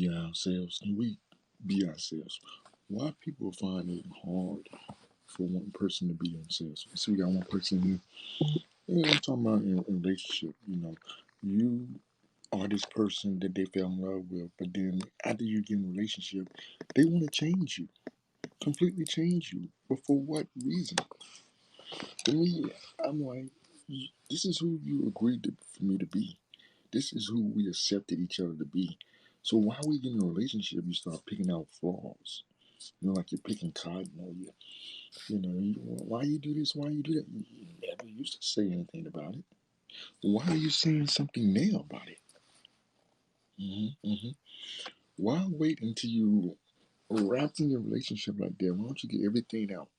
be ourselves? Can we be ourselves? Why people find it hard for one person to be themselves? So we got one person here. I'm talking about in relationship. You are this person that they fell in love with, but then after you get in a relationship, they want to change you, completely change you. But for what reason? To me, I'm like, this is who you agreed for me to be. This is who we accepted each other to be. So why we get in a relationship, you start picking out flaws. Like you're picking cotton, or why you do this, why you do that. You never used to say anything about it. Why are you saying something now about it? Hmm. Why wait until you wrapped in your relationship like that? Why don't you get everything out?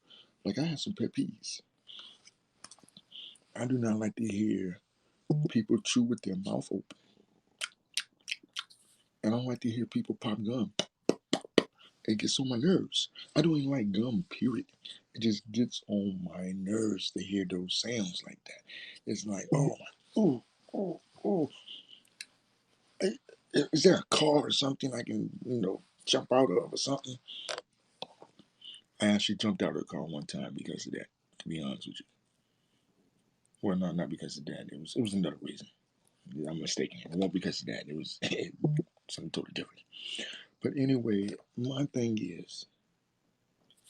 Like I have some pet peeves. I do not like to hear people chew with their mouth open. I don't like to hear people pop gum. It gets on my nerves. I don't even like gum, period. It just gets on my nerves to hear those sounds like that. It's like, oh, oh, oh. Hey, is there a car or something I can, jump out of or something? I actually jumped out of the car one time because of that, to be honest with you. Well, no, not because of that. It was another reason. I'm mistaken. It wasn't because of that. It was something totally different. But anyway, my thing is,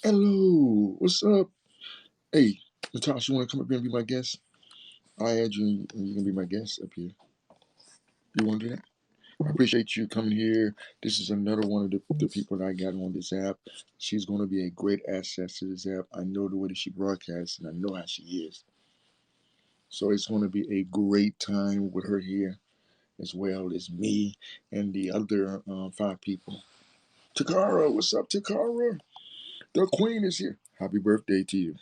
hello, what's up? Hey, Natasha, you want to come up here and be my guest? I add you, and you can be my guest up here. You want to do that? I appreciate you coming here. This is another one of the people that I got on this app. She's going to be a great asset to this app. I know the way that she broadcasts, and I know how she is. So it's going to be a great time with her here, as well as me and the other 5 people. Takara, what's up, Takara? The queen is here. Happy birthday to you.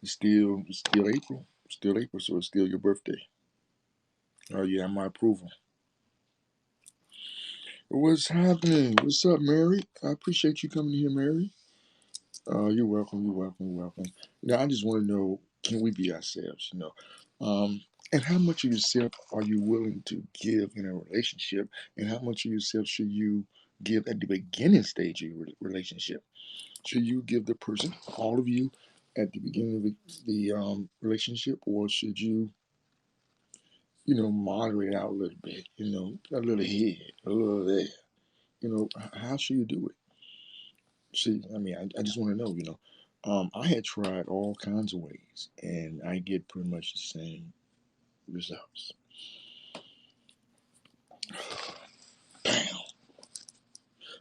It's still April. Still April, so it's still your birthday. Oh, you have my approval. What's happening? What's up, Mary? I appreciate you coming here, Mary. You're welcome. You're welcome. You're welcome. Now, I just want to know, can we be ourselves? And how much of yourself are you willing to give in a relationship, and how much of yourself should you give at the beginning stage of your relationship? Should you give the person all of you at the beginning of the relationship, or should you, moderate out a little bit? A little here, a little there. How should you do it? See, I mean, I just want to know, I had tried all kinds of ways, and I get pretty much the same results. Bam.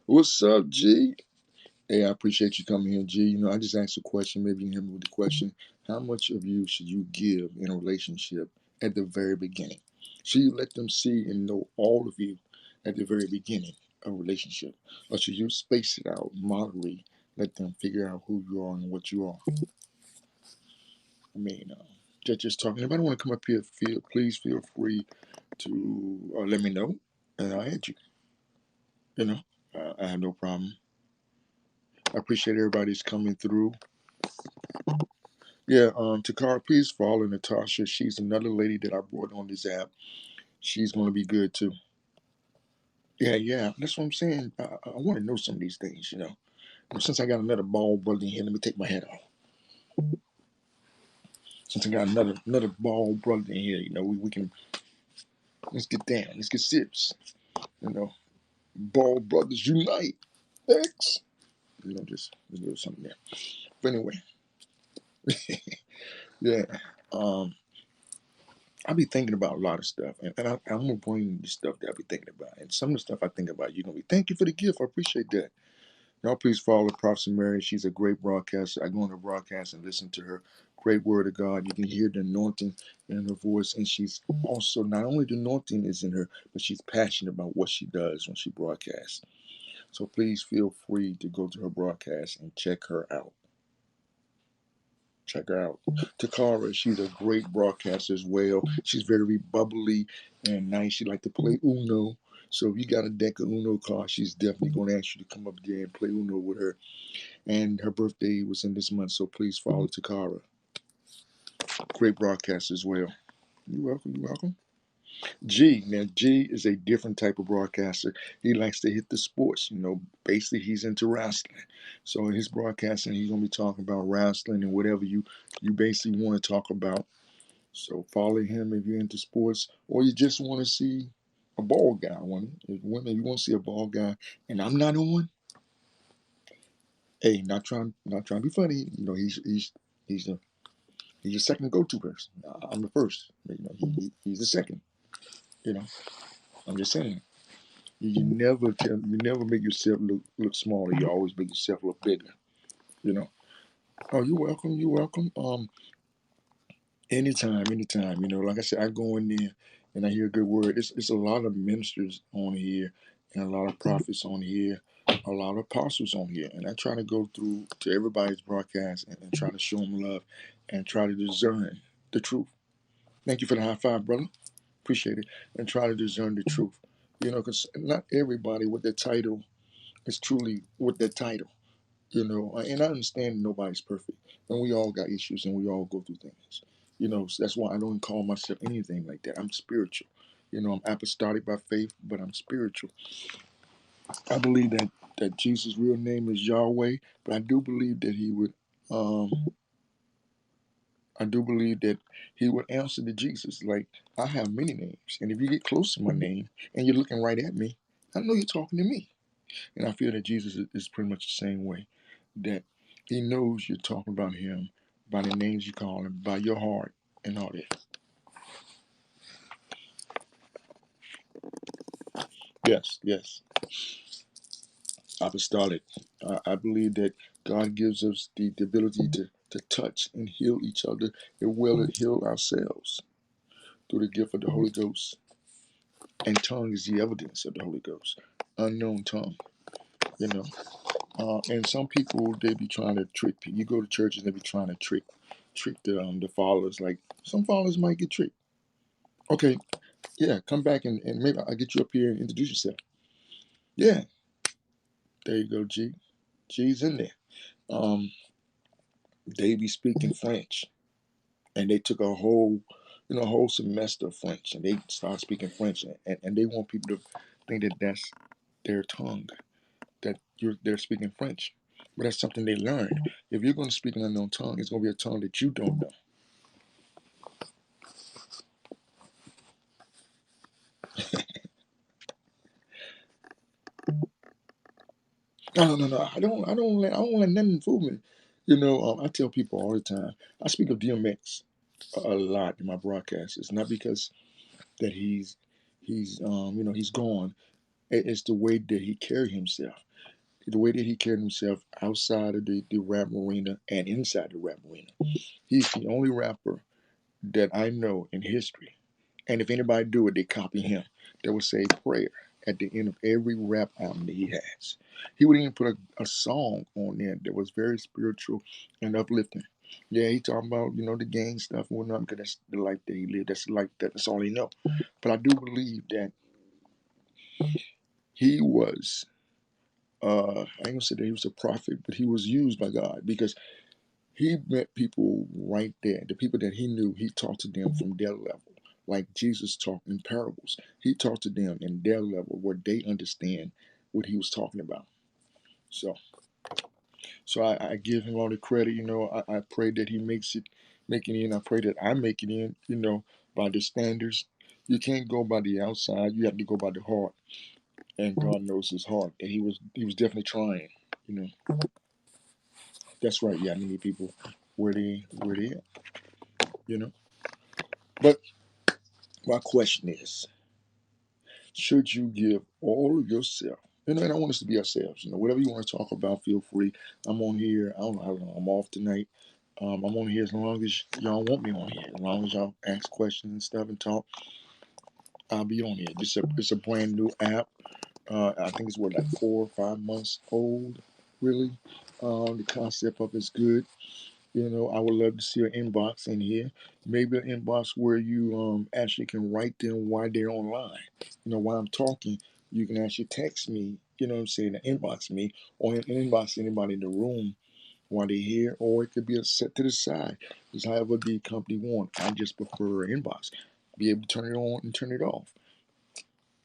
What's up, G? Hey, I appreciate you coming here, G. I just asked a question. Maybe you can help me with the question. How much of you should you give in a relationship at the very beginning? Should you let them see and know all of you at the very beginning of a relationship? Or should you space it out, moderately, let them figure out who you are and what you are? I mean, just talking. If I don't want to come up here, please feel free to let me know, and I'll add you. I have no problem. I appreciate everybody's coming through. Yeah, Takara, please follow Natasha. She's another lady that I brought on this app. She's going to be good too. Yeah, yeah, that's what I'm saying. I want to know some of these things. Since I got another bald brother in here, let me take my hat off. Since I got another bald brother in here, we can let's get down, let's get serious. You know, bald brothers unite. X. Just a little something there. But anyway, yeah. Um, I be thinking about a lot of stuff, and I'm gonna bring the stuff that I be thinking about, and some of the stuff I think about. You're gonna be, thank you for the gift. I appreciate that. Y'all, please follow Prophet Mary. She's a great broadcaster. I go on her broadcast and listen to her. Great word of God. You can hear the anointing in her voice, and she's also not only the anointing is in her, but she's passionate about what she does when she broadcasts. So please feel free to go to her broadcast and check her out. Check her out. Takara, she's a great broadcaster as well. She's very bubbly and nice. She like to play Uno. So if you got a deck of Uno cards, she's definitely going to ask you to come up there and play Uno with her. And her birthday was in this month, so please follow Takara. Great broadcaster as well. You're welcome. You're welcome. G. Now, G is a different type of broadcaster. He likes to hit the sports. Basically, he's into wrestling. So in his broadcasting, he's gonna be talking about wrestling and whatever you basically want to talk about. So follow him if you're into sports, or you just want to see a ball guy. If you want to see a ball guy, and I'm not on. Hey, not trying to be funny. He's a he's a second go-to person. I'm the first. He's the second. You know, I'm just saying. You never make yourself look smaller. You always make yourself look bigger. You know. Oh, you're welcome. You're welcome. Anytime, anytime. Like I said, I go in there and I hear a good word. It's a lot of ministers on here and a lot of prophets on here, a lot of apostles on here. And I try to go through to everybody's broadcast and try to show them love and try to discern the truth. Thank you for the high five, brother. Appreciate it. And try to discern the truth. Because not everybody with the title is truly with the title. And I understand nobody's perfect, and we all got issues, and we all go through things. So that's why I don't call myself anything like that. I'm spiritual. I'm apostolic by faith, but I'm spiritual. I believe that Jesus' real name is Yahweh, but I do believe that he would. I do believe that he would answer to Jesus. Like, I have many names, and if you get close to my name and you're looking right at me, I know you're talking to me. And I feel that Jesus is pretty much the same way. That he knows you're talking about him by the names you call him, by your heart, and all that. Yes, yes. Apostolic. I believe that God gives us the ability to touch and heal each other as well as heal ourselves through the gift of the Holy Ghost. And tongue is the evidence of the Holy Ghost. Unknown tongue, you know. And some people, they be trying to trick people. You go to churches, they be trying to trick the followers. Like, some followers might get tricked. Okay, yeah, come back and maybe I'll get you up here and introduce yourself. Yeah, there you go, G. G's in there. Um, they be speaking French, and they took a whole semester of French, and they start speaking French, and they want people to think that that's their tongue, that they're speaking French. But that's something they learned. If you're going to speak an unknown tongue, it's going to be a tongue that you don't know. No, no, no, no. I don't let nothing fool me. I tell people all the time. I speak of DMX a lot in my broadcasts. It's not because that he's gone. It's the way that he carried himself. The way that he carried himself outside of the rap arena and inside the rap arena. He's the only rapper that I know in history. And if anybody do it, they copy him. They would say prayer at the end of every rap album that he has. He would even put a song on there that was very spiritual and uplifting. Yeah, he talking about, the gang stuff and whatnot, because that's the life that he lived. That's the life that's all he know. But I do believe that he was I ain't gonna say that he was a prophet, but he was used by God because he met people right there. The people that he knew, he talked to them from their level. Like Jesus talked in parables. He talked to them in their level where they understand what he was talking about. So I give him all the credit, I pray that he make it in. I pray that I make it in, by the standards. You can't go by the outside, you have to go by the heart. And God knows his heart. And he was definitely trying, you know. That's right, yeah, I need people where they at, you know. But my question is, should you give all of yourself? And I want us to be ourselves. Whatever you want to talk about, feel free. I'm on here. I don't know how long I'm off tonight. I'm on here as long as y'all want me on here. As long as y'all ask questions and stuff and talk, I'll be on here. It's a brand new app. I think it's like 4 or 5 months old. Really, the concept of it's good. I would love to see an inbox in here. Maybe an inbox where you actually can write them while they're online. While I'm talking, you can actually text me, what I'm saying, inbox me, or inbox anybody in the room while they're here, or it could be a set to the side. It's however the company want. I just prefer an inbox. be able to turn it on and turn it off.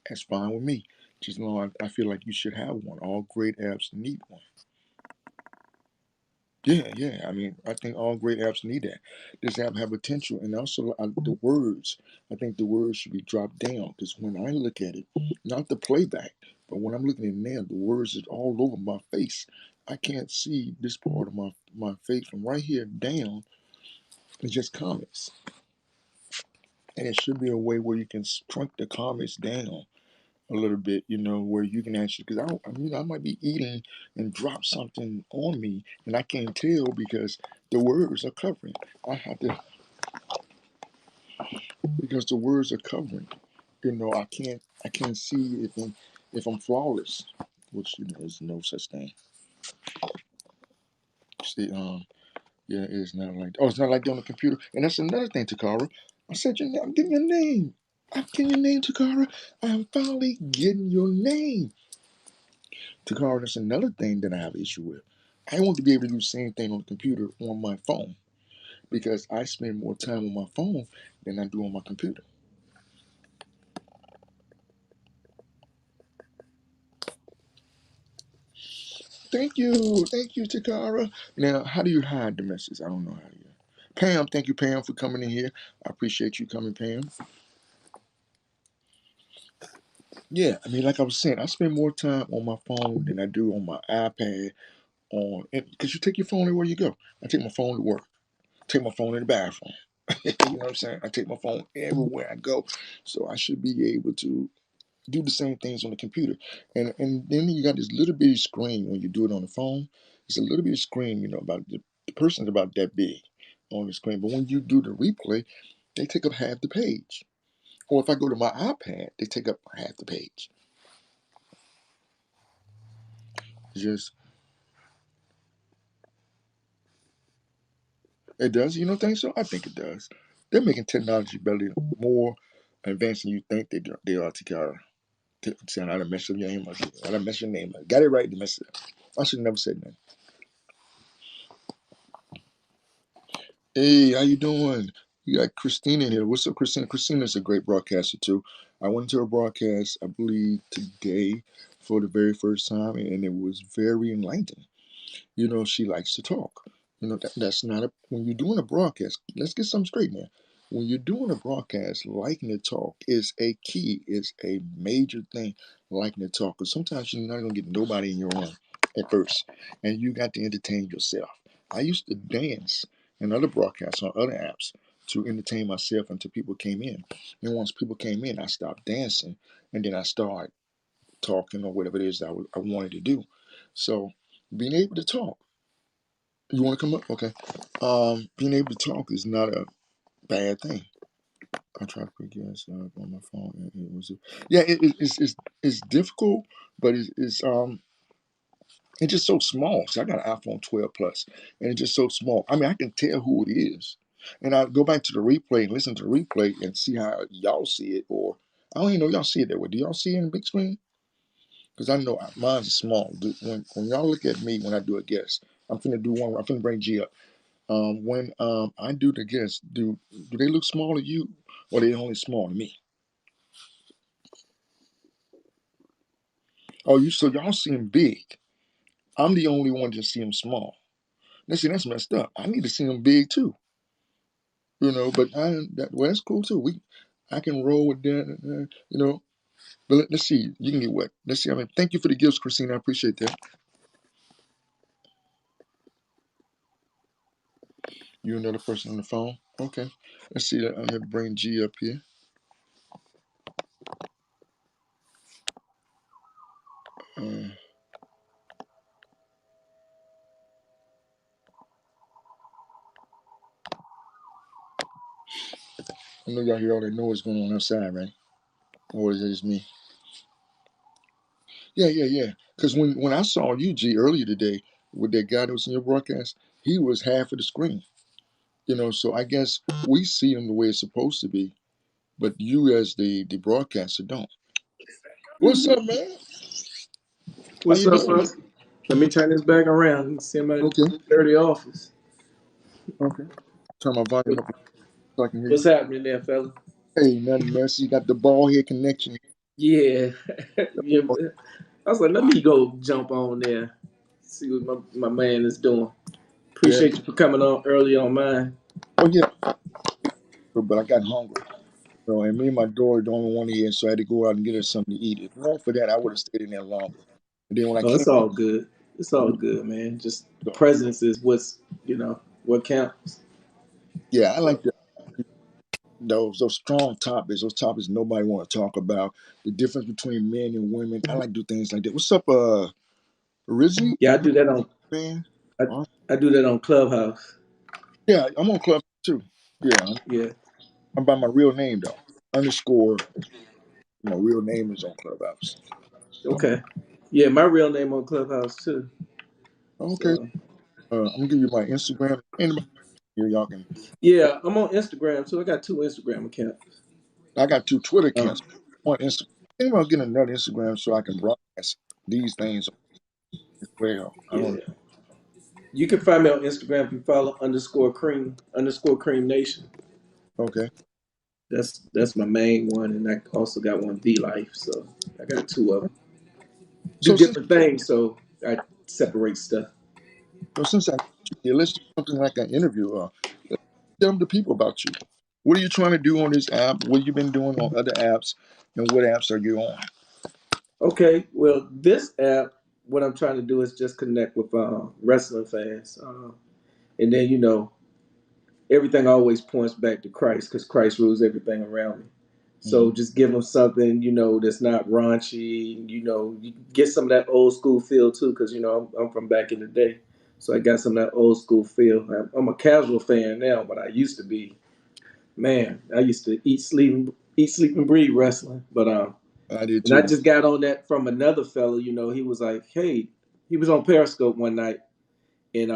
That's fine with me. Just know I feel like you should have one. All great apps need one. Yeah, yeah. I mean, I think all great apps need that. This app have potential, and also the words. I think the words should be dropped down because when I look at it, not the playback, but when I'm looking at it now, the words is all over my face. I can't see this part of my face from right here down. It's just comments, and it should be a way where you can shrink the comments down a little bit, where you can actually, because I might be eating and drop something on me, and I can't tell because the words are covering. I have to, because the words are covering. I can't see if I'm flawless, which is no such thing. See, yeah, it's not like, oh, it's not like that on the computer, and that's another thing, Takara. I said your name. I'm getting your name. I'm getting your name, Takara. I'm finally getting your name. Takara, that's another thing that I have an issue with. I want to be able to do the same thing on the computer on my phone because I spend more time on my phone than I do on my computer. Thank you, Takara. Now, how do you hide the message? I don't know how to. Pam, thank you, Pam, for coming in here. I appreciate you coming, Pam. Yeah, I mean, like I was saying, I spend more time on my phone than I do on my iPad. Because you take your phone everywhere you go. I take my phone to work. Take my phone in the bathroom. You know what I'm saying? I take my phone everywhere I go. So I should be able to do the same things on the computer. And then you got this little bitty screen when you do it on the phone. It's a little bitty screen, about the person's about that big on the screen. But when you do the replay, they take up half the page. Or if I go to my iPad, they take up half the page. Just it does. You don't think so? I think it does. They're making technology better, more advanced than you think they are, Tikara. Saying I done messed up your name. I done messed your name up. Got it right to mess it up. I should never said that. Hey, how you doing? You got Christina in here. What's up, Christina? Christina's a great broadcaster too. I went to her broadcast, I believe, today for the very first time, and it was very enlightening. She likes to talk. That's not when you're doing a broadcast. Let's get something straight now. When you're doing a broadcast, liking to talk is a key, is a major thing. Liking to talk, because sometimes you're not gonna get nobody in your room at first, and you got to entertain yourself. I used to dance in other broadcasts on other apps to entertain myself until people came in. And once people came in, I stopped dancing, and then I started talking or whatever it is that I wanted to do. So being able to talk. You want to come up? Okay. Being able to talk is not a bad thing. I try to put gas on my phone, and it was, yeah, it's difficult, but it's just so small. So I got an iPhone 12 Plus, and it's just so small. I mean, I can tell who it is, and I go back to the replay and listen to the replay and see how y'all see it, or I don't even know y'all see it that way. Do y'all see it in the big screen? Because I know mine's small. When y'all look at me when I do a guest, I'm finna do one. I'm finna bring G up. When I do the guests, do they look small to you, or they only small to me? Oh, so y'all see them big. I'm the only one that see them small. That's messed up. I need to see them big too. But well, that's cool too. I can roll with that. But let's see. You can get what? Let's see. I mean, thank you for the gifts, Christina. I appreciate that. You another person on the phone? Okay. Let's see. I'm gonna bring G up here. Uh, I know y'all hear all that noise going on outside, right? Or is it just me? Yeah, yeah, yeah. Because when I saw you, G, earlier today with that guy that was in your broadcast, he was half of the screen. So I guess we see him the way it's supposed to be, but you as the broadcaster don't. What's up, man? How What's you up, doing? folks? Let me turn this back around and see my Okay, dirty office. okay. Turn my volume What, up so I can hear you. what's happening there, fella? Hey, nothing messy. You got the ball head connection. Yeah. Yeah. I was like, let me go jump on there, see what my man is doing. Yeah. Appreciate you for coming on early on mine. Oh yeah. But I got hungry. So, and me and my daughter don't want to eat, so I had to go out and get her something to eat. If not for that, I would have stayed in there longer. And then when I Oh, came, it's all good. It's all good, man. Just so, presence is what's what counts. yeah, I like So those strong topics. Those topics nobody want to talk about. The difference between men and women. I like to do things like that. What's up, Rizzy? yeah, I do that on Man, I, Awesome. I do that on Clubhouse. Yeah, I'm on Club too. Yeah, Yeah. I'm by my real name though. Underscore. My real name is on Clubhouse. So Okay. Yeah, my real name on Clubhouse too. okay, So I'm gonna give you my Instagram. Anybody here, y'all can. yeah, I'm on Instagram too. I got two Instagram accounts. I got two Twitter Um, accounts. One Instagram. I think I'll get another Instagram so I can broadcast these things as well. I don't. yeah. You can find me on Instagram if you follow _cream nation. Okay. That's my main one, and I also got one V Life. So I got two of them. Do So since different things, so I separate stuff. since I yeah, let's do something like an interview. Tell the people about you. What are you trying to do on this app? What have you been doing on other apps? And what apps are you on? Okay, well, this app, what I'm trying to do is just connect with wrestling fans, and then everything always points back to Christ because Christ rules everything around me. Hmm. So just give them something, that's not raunchy. You get some of that old school feel too, because I'm from back in the day, so I got some of that old school feel. I'm a casual fan now, but I used to be, man. I used to eat, sleep, and breathe wrestling. But I did and I too. just got on that from another fellow. He was like, hey, he was on Periscope one night, and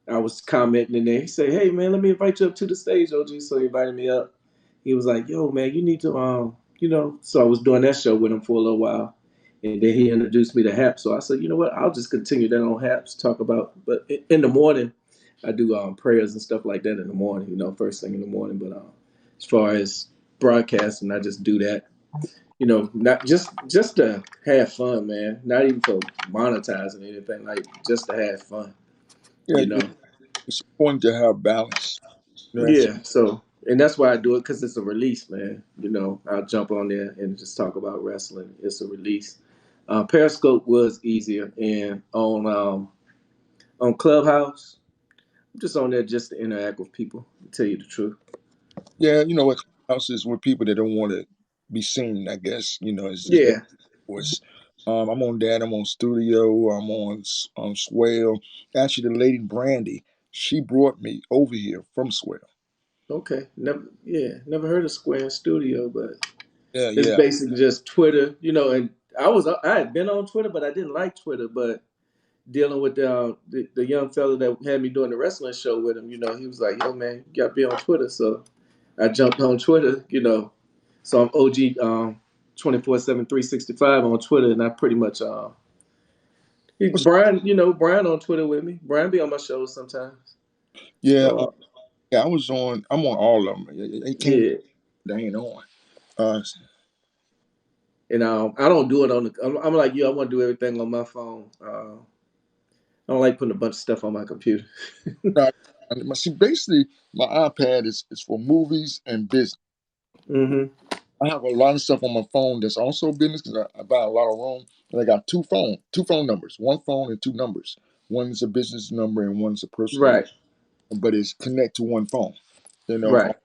I was commenting in there. He said, "Hey man, let me invite you up to the stage, OG." So he invited me up. He was like, "Yo man, you need to So I was doing that show with him for a little while, and then he introduced me to Haps. So I said, you know what? I'll just continue that on Haps. Talk about, but in the morning, I do prayers and stuff like that in the morning. First thing in the morning. But as far as broadcasting, I just do that. Not just to have fun, man. Not even for monetizing anything. Like just to have fun. Yeah, You know. it's important to have balance. That's Yeah, so and that's why I do it because it's a release, man. I'll jump on there and just talk about wrestling. It's a release. Periscope was easier, and on Clubhouse, I'm just on there just to interact with people. To tell you the truth. yeah. You know what? Houses with people that don't want to be seen. I guess it's that Yeah. voice. I'm on that. I'm on Studio. I'm on Swell. Actually, the lady Brandy, she brought me over here from Swell. Okay. Never heard of Square Studio, but Yeah, it's yeah. basically just Twitter. And I had been on Twitter, but I didn't like Twitter, but dealing with the young fella that had me doing the wrestling show with him, he was like, "Yo, man, you got to be on Twitter." So I jumped on Twitter. So I'm OG 24/7, 365 on Twitter, and I pretty much What's- Brian on Twitter with me. Brian be on my shows sometimes. Yeah, So yeah. I'm on all of them. They can't. yeah, They ain't on. Uh, and I don't do it on the. I'm like you. I want to do everything on my phone. I don't like putting a bunch of stuff on my computer. Now, see, basically, my iPad is for movies and business. hmm I have a lot of stuff on my phone that's also business because I buy a lot of room. And I got two phone numbers, one phone and two numbers. One is a business number and one's a personal number, Right, but it's connect to one phone. You know, right.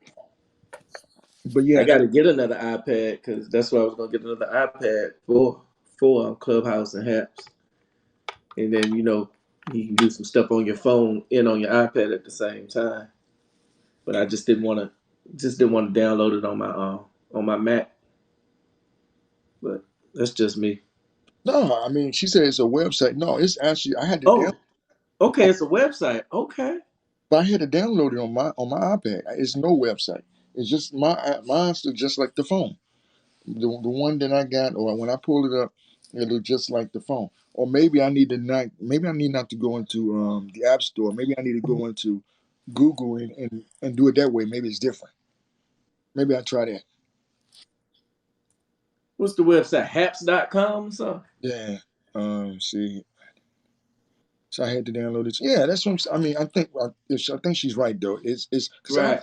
but I yeah, got to get another iPad because that's what I was gonna get another iPad for Clubhouse and Haps, and then you can do some stuff on your phone and on your iPad at the same time. But I just didn't want to download it on my Mac. But that's just me. no, I mean, she said it's a website. No, it's actually Oh, okay, it's a website. Okay, I had to download it on my iPad. It's no website. It's just mine's just like the phone. The one that I got, or when I pull it up, it'll just like the phone. Or maybe I need not to go into the App Store. Maybe I need to go into Google and do it that way. Maybe it's different. Maybe I try that. What's the website? Haps.com or something? Yeah. See. So I had to download it. Yeah, that's what I mean. I think she's right though. It's because Right.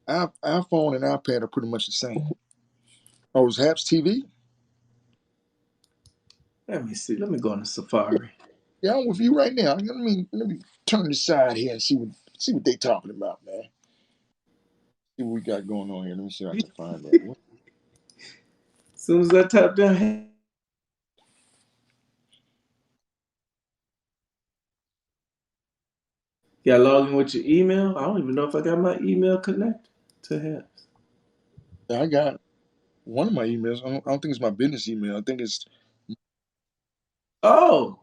our iPhone and iPad are pretty much the same. Oh, it's Haps TV. Let me see. Let me go on the Safari. Yeah, I'm with you right now. Let me turn this side here and see what they talking about, man. See what we got going on here. Let me see if I As can find that. soon as I type down, got log in with your email. I don't even know if I got my email connected to Haps. I got one of my emails. I don't think it's my business email. I think it's Oh,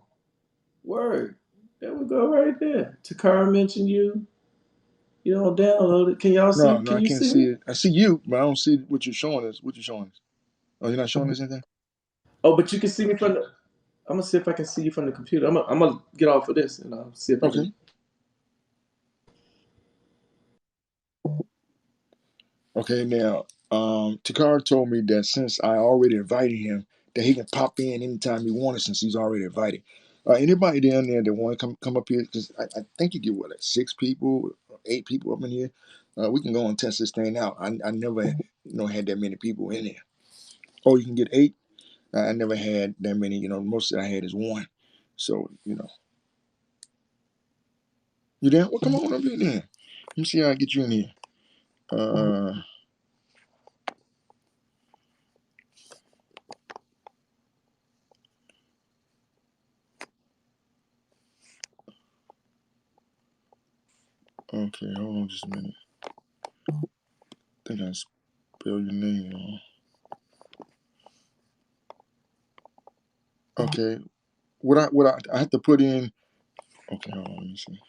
word. There we go, right there. Takara mentioned you. You don't download it. Can y'all see? no, Can I you can't see see me? it. I see you, but I don't see what you're showing us. What you're showing us? Oh, you're not showing us anything? Oh, but you can see me from the. I'm gonna see if I can see you from the computer. I'm gonna get off of this and I'll see if I can. Okay. Okay, now, Takara told me that since I already invited him, that he can pop in anytime he wanted since he's already invited. Anybody down there that want to come up here, because I think you get what, like 6 people, 8 people up in here. We can go and test this thing out. I never, had that many people in there. Oh, you can get 8. I never had that many. Most that I had is 1. So, you there? Well, come on up here then. Let me see how I get you in here. Uh, okay, hold on just a minute. I think I spelled your name wrong. Okay, I have to put in. Okay, hold on, let me see.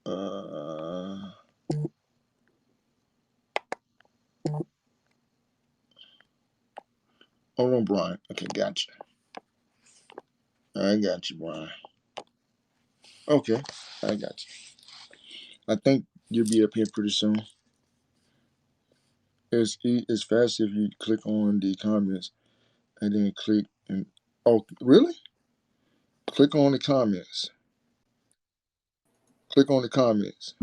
Uh, Hold on, Brian. Okay, gotcha. I got you, Brian. Okay, I got you. I think you'll be up here pretty soon. It's fast if you click on the comments and then click and oh, really? Click on the comments. Click on the comments.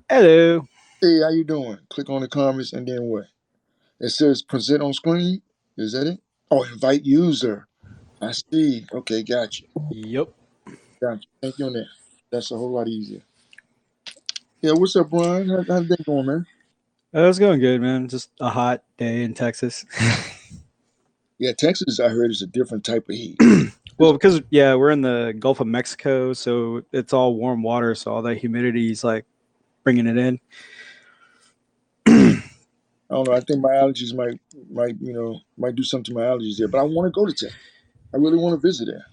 Hello. Hey, how you doing? Click on the comments and then what? It says present on screen. Is that it? Oh, invite user. I see. Okay, gotcha. Yep. Gotcha. Thank you on that. That's a whole lot easier. Yeah, what's up, Brian? How's that going, man? It's going good, man. Just a hot day in Texas. Yeah, Texas, I heard, is a different type of heat. Well, because we're in the Gulf of Mexico, so it's all warm water, so all that humidity is like bringing it in. I don't know. I think my allergies might do something to my allergies there. But I want to go to Texas. I really want to visit there.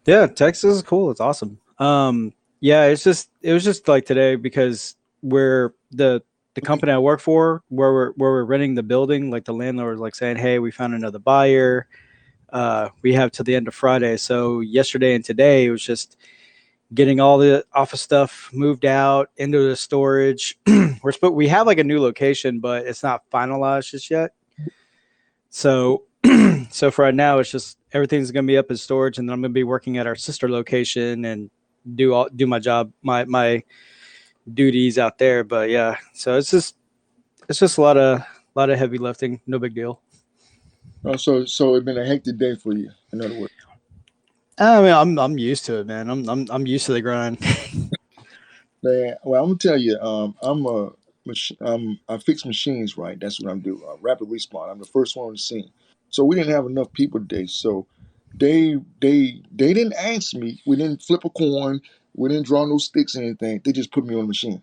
Yeah, Texas is cool. It's awesome. Yeah, it was just like today because we're the company I work for, where we're renting the building, like the landlord was like saying, "Hey, we found another buyer. We have till the end of Friday." So yesterday and today it was just getting all the office stuff moved out into the storage. We have like a new location, but it's not finalized just yet. So so for right now, it's just everything's gonna be up in storage, and then I'm gonna be working at our sister location and do my job, my duties out there. But yeah, so it's just a lot of heavy lifting. No big deal. So it's been a hectic day for you. In other words, I mean, I'm used to it, man. I'm used to the grind. man. Well, I'm gonna tell you. I fix machines, right? That's what I'm doing. Rapid respawn. I'm the first one on the scene. So we didn't have enough people today. So they didn't ask me. We didn't flip a coin. We didn't draw no sticks or anything. They just put me on the machine.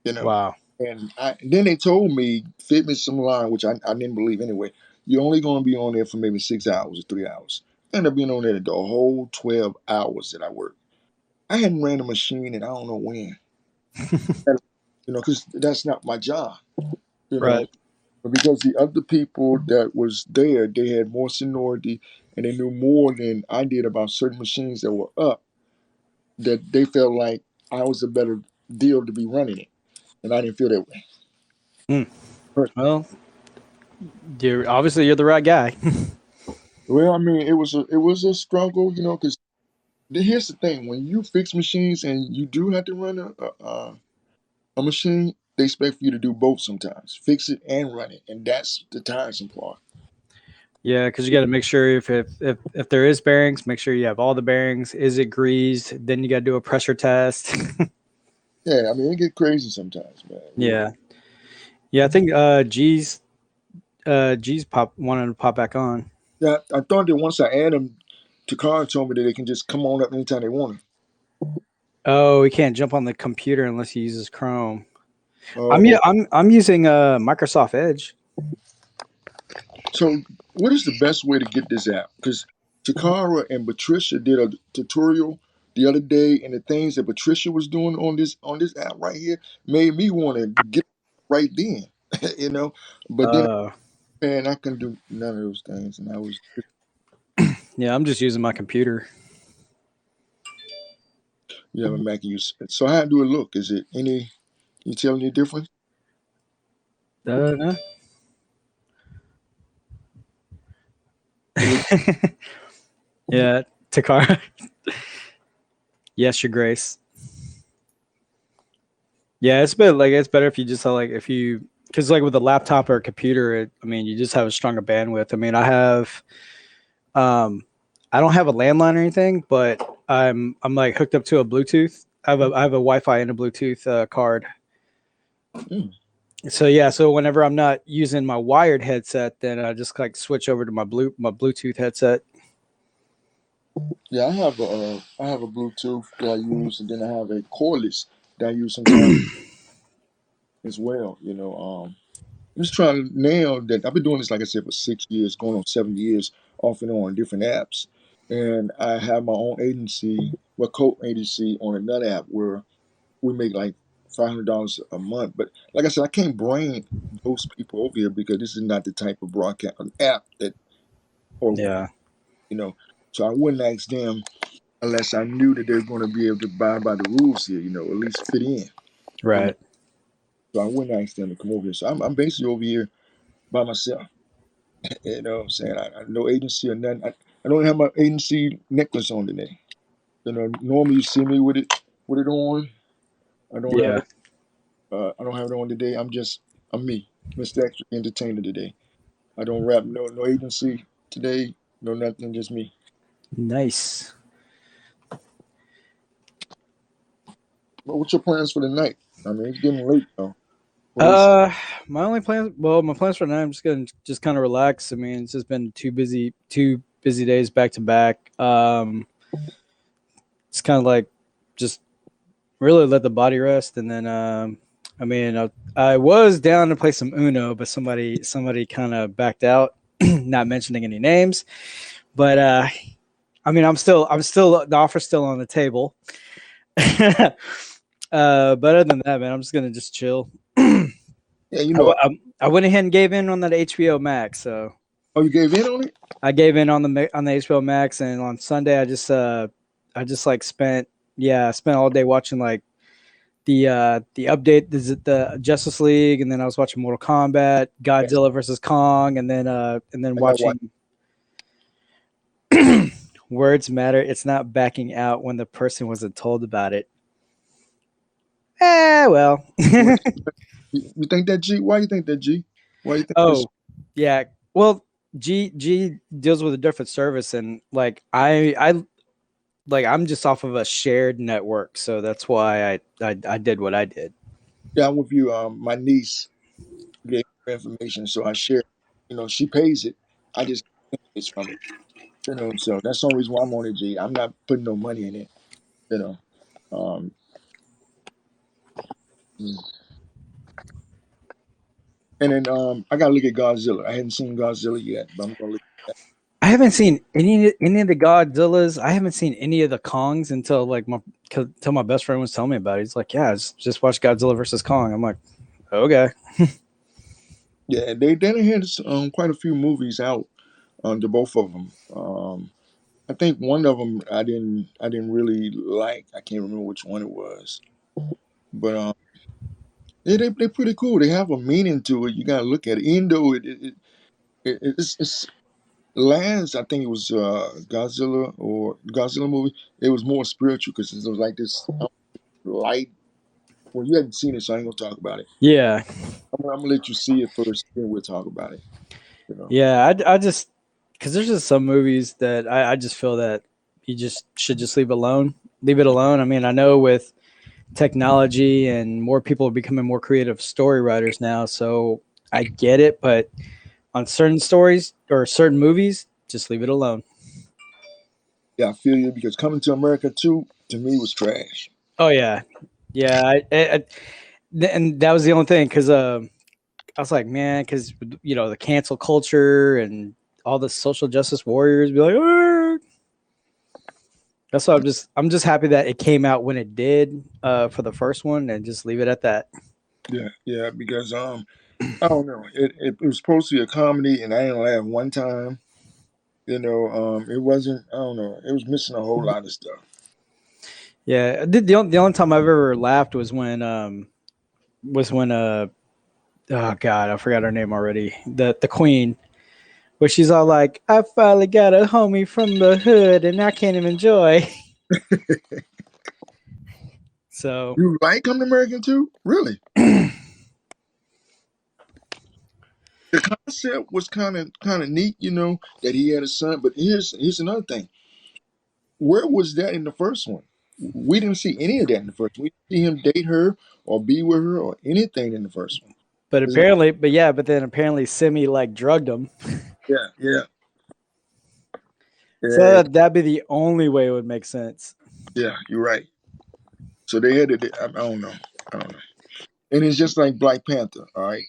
You know. Wow. And then they told me, fit me some line, which I didn't believe anyway. You're only going to be on there for maybe 6 hours or 3 hours. I ended up being on there the whole 12 hours that I worked. I hadn't ran a machine and I don't know when. And, because that's not my job. You know, Right. But because the other people that was there, they had more seniority and they knew more than I did about certain machines that were up, that they felt like I was a better deal to be running it, and I didn't feel that way. Hmm. Personally. Well, you're the right guy. Well, I mean, it was a struggle, because here's the thing: when you fix machines and you do have to run a machine, they expect for you to do both sometimes, fix it and run it, and that's the tiresome part. Yeah, because you got to make sure if there is bearings, make sure you have all the bearings. Is it greased? Then you got to do a pressure test. Yeah, I mean, it get crazy sometimes, man. Yeah, yeah. I think G's pop wanted to pop back on. Yeah, I thought that once I add them to car, told me that they can just come on up anytime they want. Oh, he can't jump on the computer unless he uses Chrome. Oh, I'm using Microsoft Edge. so what is the best way to get this app? Because Takara and Patricia did a tutorial the other day, and the things that Patricia was doing on this app right here made me want to get right then, you know. But then, Uh, man, I couldn't do none of those things, and I was, yeah, I'm just using my computer. you know, Mac use. So how do it look? Is it any? You tell any difference? No. It look, Yeah, Takara. Yes, Your Grace. Yeah, it's better if you just like if you because like with a laptop or a computer, I mean, you just have a stronger bandwidth. I mean, um, I don't have a landline or anything, but I'm like hooked up to a Bluetooth. I have a Wi-Fi and a Bluetooth card. mm. So yeah, so whenever I'm not using my wired headset, then I just like switch over to my Bluetooth headset. Yeah, I have a Bluetooth that I use, and then I have a cordless that I use sometimes as well. I'm just trying to nail that. I've been doing this, like I said, for 6 years, going on 7 years, off and on different apps. And I have my own agency, well, co-agency on another app where we make like $500 a month. But like I said, I can't bring those people over here because this is not the type of broadcast an app that, or Yeah, you know. So I wouldn't ask them unless I knew that they're going to be able to abide by the rules here. At least fit in. You know, right. so I wouldn't ask them to come over here. So I'm basically over here by myself. You know what I'm saying? I no agency or nothing. I don't have my agency necklace on today. Normally you see me with it on. I don't have Yeah, it. I don't have it on today. I'm me, Mr. Extra Entertainer today. I don't rap no agency today. No nothing, just me. nice. But what's your plans for the night? I mean, it's getting late though. What is? Uh, my only plan. Well, my plans for tonight. I'm just gonna just kind of relax. I mean, it's just been two busy days back to back. It's kind of like just really let the body rest, and then I mean, I was down to play some Uno, but somebody kind of backed out. Not mentioning any names, but I mean, I'm still the offer's still on the table. But other than that, man, I'm just gonna just chill. Yeah, you know. I went ahead and gave in on that HBO Max. So Oh, you gave in on it? I gave in on the HBO Max, and on Sunday I just like spent all day watching like the update the Justice League, and then I was watching Mortal Kombat, Yes, Godzilla versus Kong, and then I got watch. watching Words Matter. It's not backing out when the person wasn't told about it. Well. What you think that G? Why you think that G? Why you think this? Oh, yeah. Well, G deals with a different service, and like I'm just off of a shared network, so that's why I did what I did. Yeah, I'm with you. My niece gave me information, so I share. She pays it. I just it's from it. So that's the only reason why I'm on it, G. I'm not putting no money in it. You know. Um, mm. and then I gotta look at Godzilla. I hadn't seen Godzilla yet, but I'm gonna look. I haven't seen any of the Godzillas. I haven't seen any of the Kongs until until my best friend was telling me about it. He's like, "Yeah, just watch Godzilla versus Kong." I'm like, "Okay." Yeah, they then had quite a few movies out under both of them. I think one of them I didn't really like. I can't remember which one it was, but yeah, they're pretty cool. They have a meaning to it. You got to look at it. Even though it's last, I think it was Godzilla movie. It was more spiritual because it was like this light. Well, you haven't seen it, so I ain't gonna talk about it. Yeah, I'm gonna let you see it first, then we'll talk about it. You know. yeah. I just because there's just some movies that I just feel that you just should just leave alone. Leave it alone. I mean, I know with technology and more people are becoming more creative story writers now, so I get it. But on certain stories or certain movies, just leave it alone. Yeah, I feel you because Coming to America too to me was trash. Oh yeah, yeah. And that was the only thing because I was like, man, because the cancel culture and all the social justice warriors be like, "Arr!" That's why I'm just happy that it came out when it did for the first one and just leave it at that. Yeah, yeah, because I don't know. It was supposed to be a comedy, and I didn't laugh one time. It wasn't. I don't know. It was missing a whole lot of stuff. Yeah, the only time I've ever laughed was when oh god, I forgot her name already. The queen, where she's all like, "I finally got a homie from the hood, and I can't even enjoy." So You like Coming to America too? Really? The concept was kind of neat, that he had a son. But here's another thing. Where was that in the first one? We didn't see any of that in the first one. We didn't see him date her or be with her or anything in the first one. Is it- but then apparently Simi like drugged him. Yeah, yeah, So yeah, that'd be the only way it would make sense. yeah. You're right. So they had to. I don't know. I don't know. And it's just like Black Panther. All right,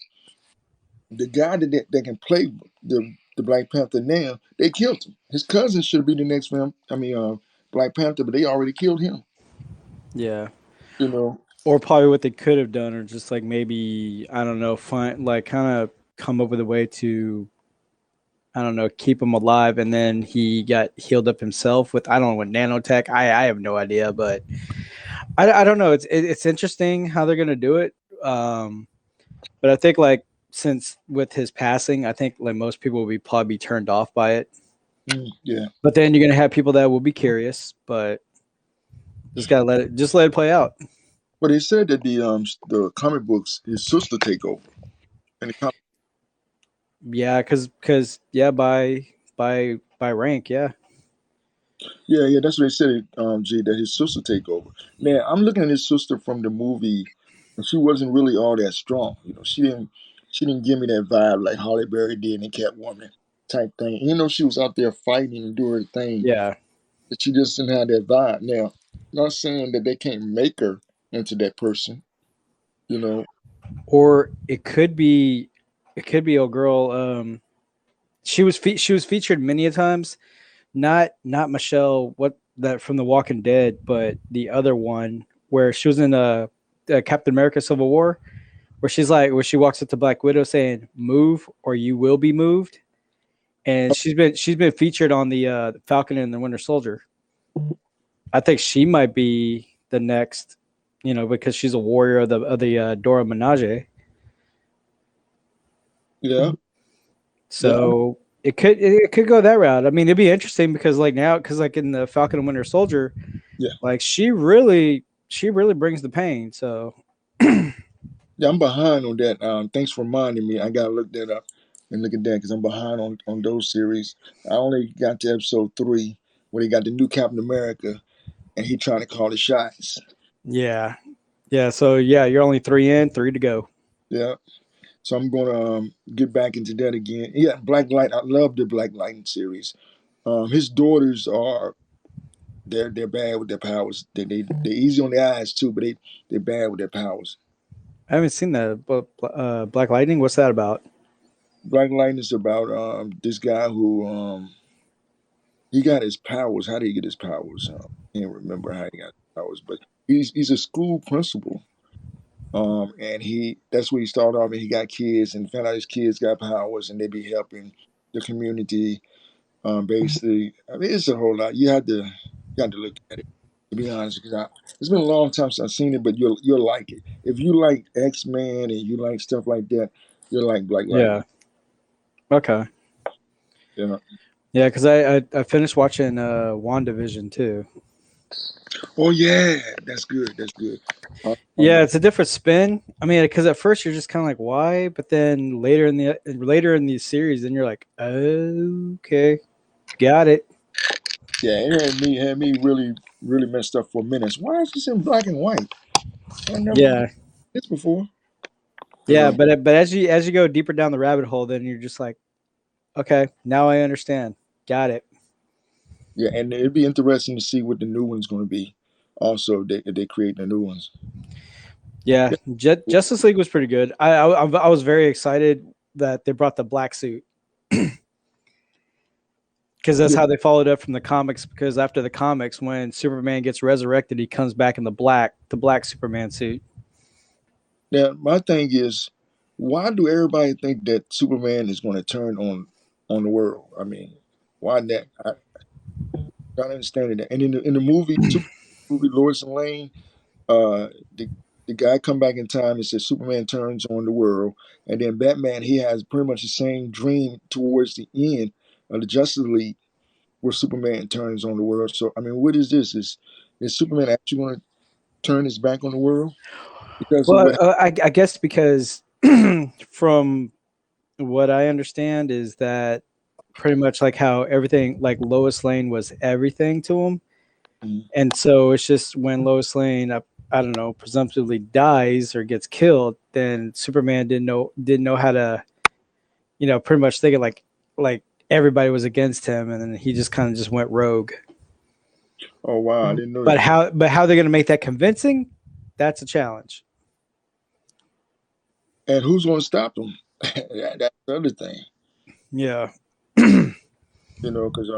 the guy that can play the Black Panther now, they killed him. His cousin should be the next film. I mean, Black Panther, but they already killed him. Yeah. You know. Or probably what they could have done, or just like maybe I don't know, find like kind of come up with a way to I don't know keep him alive, and then he got healed up himself with I don't know what nanotech. I have no idea, but I don't know. It's interesting how they're gonna do it. But I think like since with his passing, I think like most people will be probably turned off by it. Yeah. But then you're gonna have people that will be curious, but just let it play out. But they said that the comic books, his sister take over. And Yeah, because yeah, by rank, yeah. yeah, that's what they said, G, that his sister take over. Now I'm looking at his sister from the movie, and she wasn't really all that strong. She didn't give me that vibe like Holly Berry did in Catwoman type thing. She was out there fighting and doing her thing, Yeah. but she just didn't have that vibe. Now, not saying that they can't make her into that person, you know. Or it could be a girl. She was featured many a times. Not Michelle. What that from The Walking Dead, but the other one where she was in Captain America: Civil War, where she walks up to Black Widow saying, "Move or you will be moved." And she's been featured on the Falcon and the Winter Soldier. I think she might be the next, because she's a warrior of the Dora Milaje. Yeah, yeah, So it could go that route. I mean, it'd be interesting because like in the Falcon and Winter Soldier, yeah, like she really brings the pain. So yeah. I'm behind on that. Thanks for reminding me. I gotta look that up and look at that because I'm behind on those series. I only got to episode 3 where they got the new Captain America and he trying to call the shots. yeah, yeah. So yeah, you're only 3 in, 3 to go. Yeah. So I'm gonna get back into that again. Yeah, Black Light. I love the Black Lightning series. His daughters are they're bad with their powers. They're easy on the eyes too, but they're bad with their powers. I haven't seen that, but Black Lightning. What's that about? Black Lightning is about this guy who he got his powers. How did he get his powers? I can't remember how he got his powers, but he's a school principal, And that's where he started off, and he got kids, and found out his kids got powers, and they be helping the community. Basically, I mean, it's a whole lot. You had to look at it. To be honest, because it's been a long time since I've seen it, but you'll like it if you like X-Men and you like stuff like that. You'll like Black Lightning. Yeah. Okay. Yeah. Yeah, because I finished watching WandaVision too. Oh yeah, that's good. That's good. Yeah, it's a different spin. I mean, because at first you're just kind of like, why? But then later in the series, then you're like, okay, got it. Yeah, it had me really really messed up for minutes. Why is this in black and white? I never did Yeah, this before. But yeah. But as you go deeper down the rabbit hole, then you're just like, okay, now I understand. Got it. yeah, and it'd be interesting to see what the new one's going to be. Also, they create the new ones. Yeah, Yeah, Justice League was pretty good. I was very excited that they brought the black suit because that's yeah. how they followed up from the comics. Because after the comics, when Superman gets resurrected, he comes back in the black Superman suit. Now, my thing is, why do everybody think that Superman is going to turn on the world? I mean, why that? I don't understand that. And in the movie, movie Lois and Lane, uh, the the guy come back in time and says Superman turns on the world, and then Batman he has pretty much the same dream towards the end of the Justice League where Superman turns on the world. So I mean, what is this? Is Superman actually going to turn his back on the world because of Well, what? I guess because from what I understand is that pretty much like how everything, like Lois Lane was everything to him, Happened? and so it's just when Lois Lane, I don't know, presumptively dies or gets killed, then Superman didn't know how to, pretty much thinking like everybody was against him, and then he just kind of just went rogue. Oh wow, I didn't know But that. how they're gonna make that convincing? That's a challenge. And who's going to stop him? That's the other thing, Yeah. because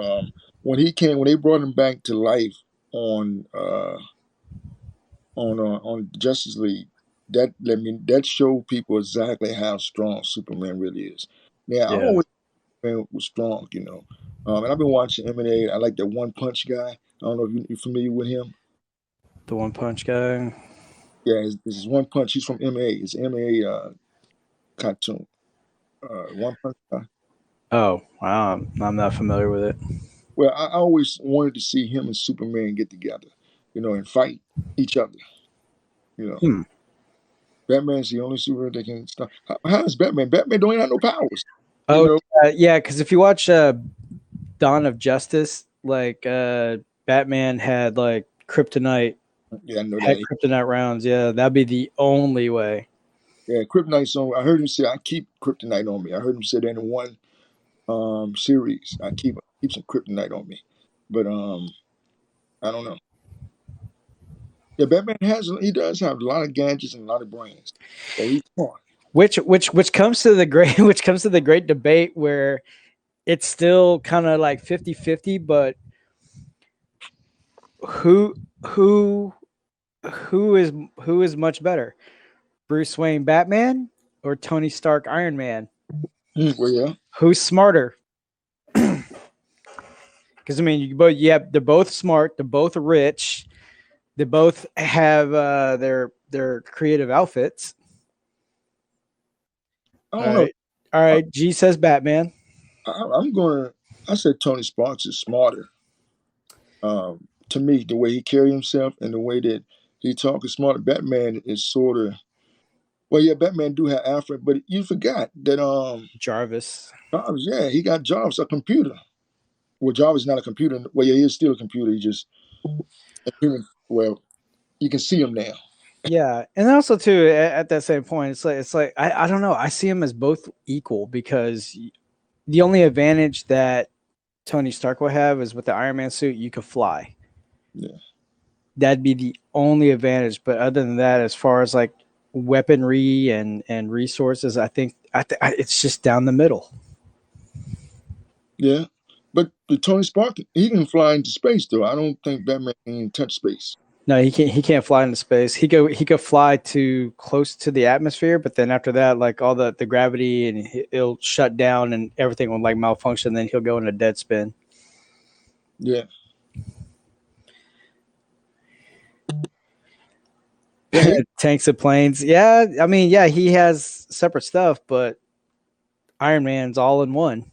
when they brought him back to life on on Justice League, that showed people exactly how strong Superman really is. Now I Yeah. always Superman was strong, and I've been watching MMA. I like that One Punch guy. I don't know if you're familiar with him. The One Punch guy. Yeah, this is One Punch. He's from MMA. It's MMA cartoon. One Punch guy. Oh, wow. I'm not familiar with it. Well, I always wanted to see him and Superman get together, and fight each other. You know, Hmm. Batman's the only superhero that can stop. How is Batman? Batman don't even have no powers. You Oh, know, yeah, because if you watch Dawn of Justice, like Batman yeah, I know had that. kryptonite rounds. Yeah, that'd be the only way. Yeah, Kryptonite's on. I heard him say, "I keep Kryptonite on me." I heard him say that in one series. I keep some Kryptonite on me, but I don't know. Yeah, Batman he does have a lot of gadgets and a lot of brains, so he's smart. Which comes to the great which comes to the great debate where it's still kind of like 50-50, but who who who is much better? Bruce Wayne Batman or Tony Stark Iron Man? Well, yeah. Who's smarter? Because I mean, they're both smart, they're both rich, they both have their creative outfits. I All don't know. right, all right. G says Batman. I'm gonna. I said Tony Sparks is smarter. To me, the way he carry himself and the way that he talk is smarter. Batman is sort of. Well, yeah, Batman do have Alfred, but you forgot that Jarvis. Jarvis, yeah, he got Jarvis a computer. Well, Jarvis is not a computer. Well, yeah, he is still a computer. He just a human. Well, you can see him now. Yeah, and also too at that same point, it's like I don't know. I see him as both equal because the only advantage that Tony Stark will have is with the Iron Man suit, you could fly. Yeah, That'd be the only advantage. But other than that, as far as like weaponry and resources, I think it's just down the middle. yeah. But the Tony Stark, he can fly into space though. I don't think Batman can touch space. No, he can't. He can't fly into space. He could fly to close to the atmosphere, but then after that, like all the gravity and it'll shut down and everything will like malfunction. Then he'll go in a dead spin. Yeah. Tanks and planes. Yeah, I mean, yeah, he has separate stuff, but Iron Man's all in one.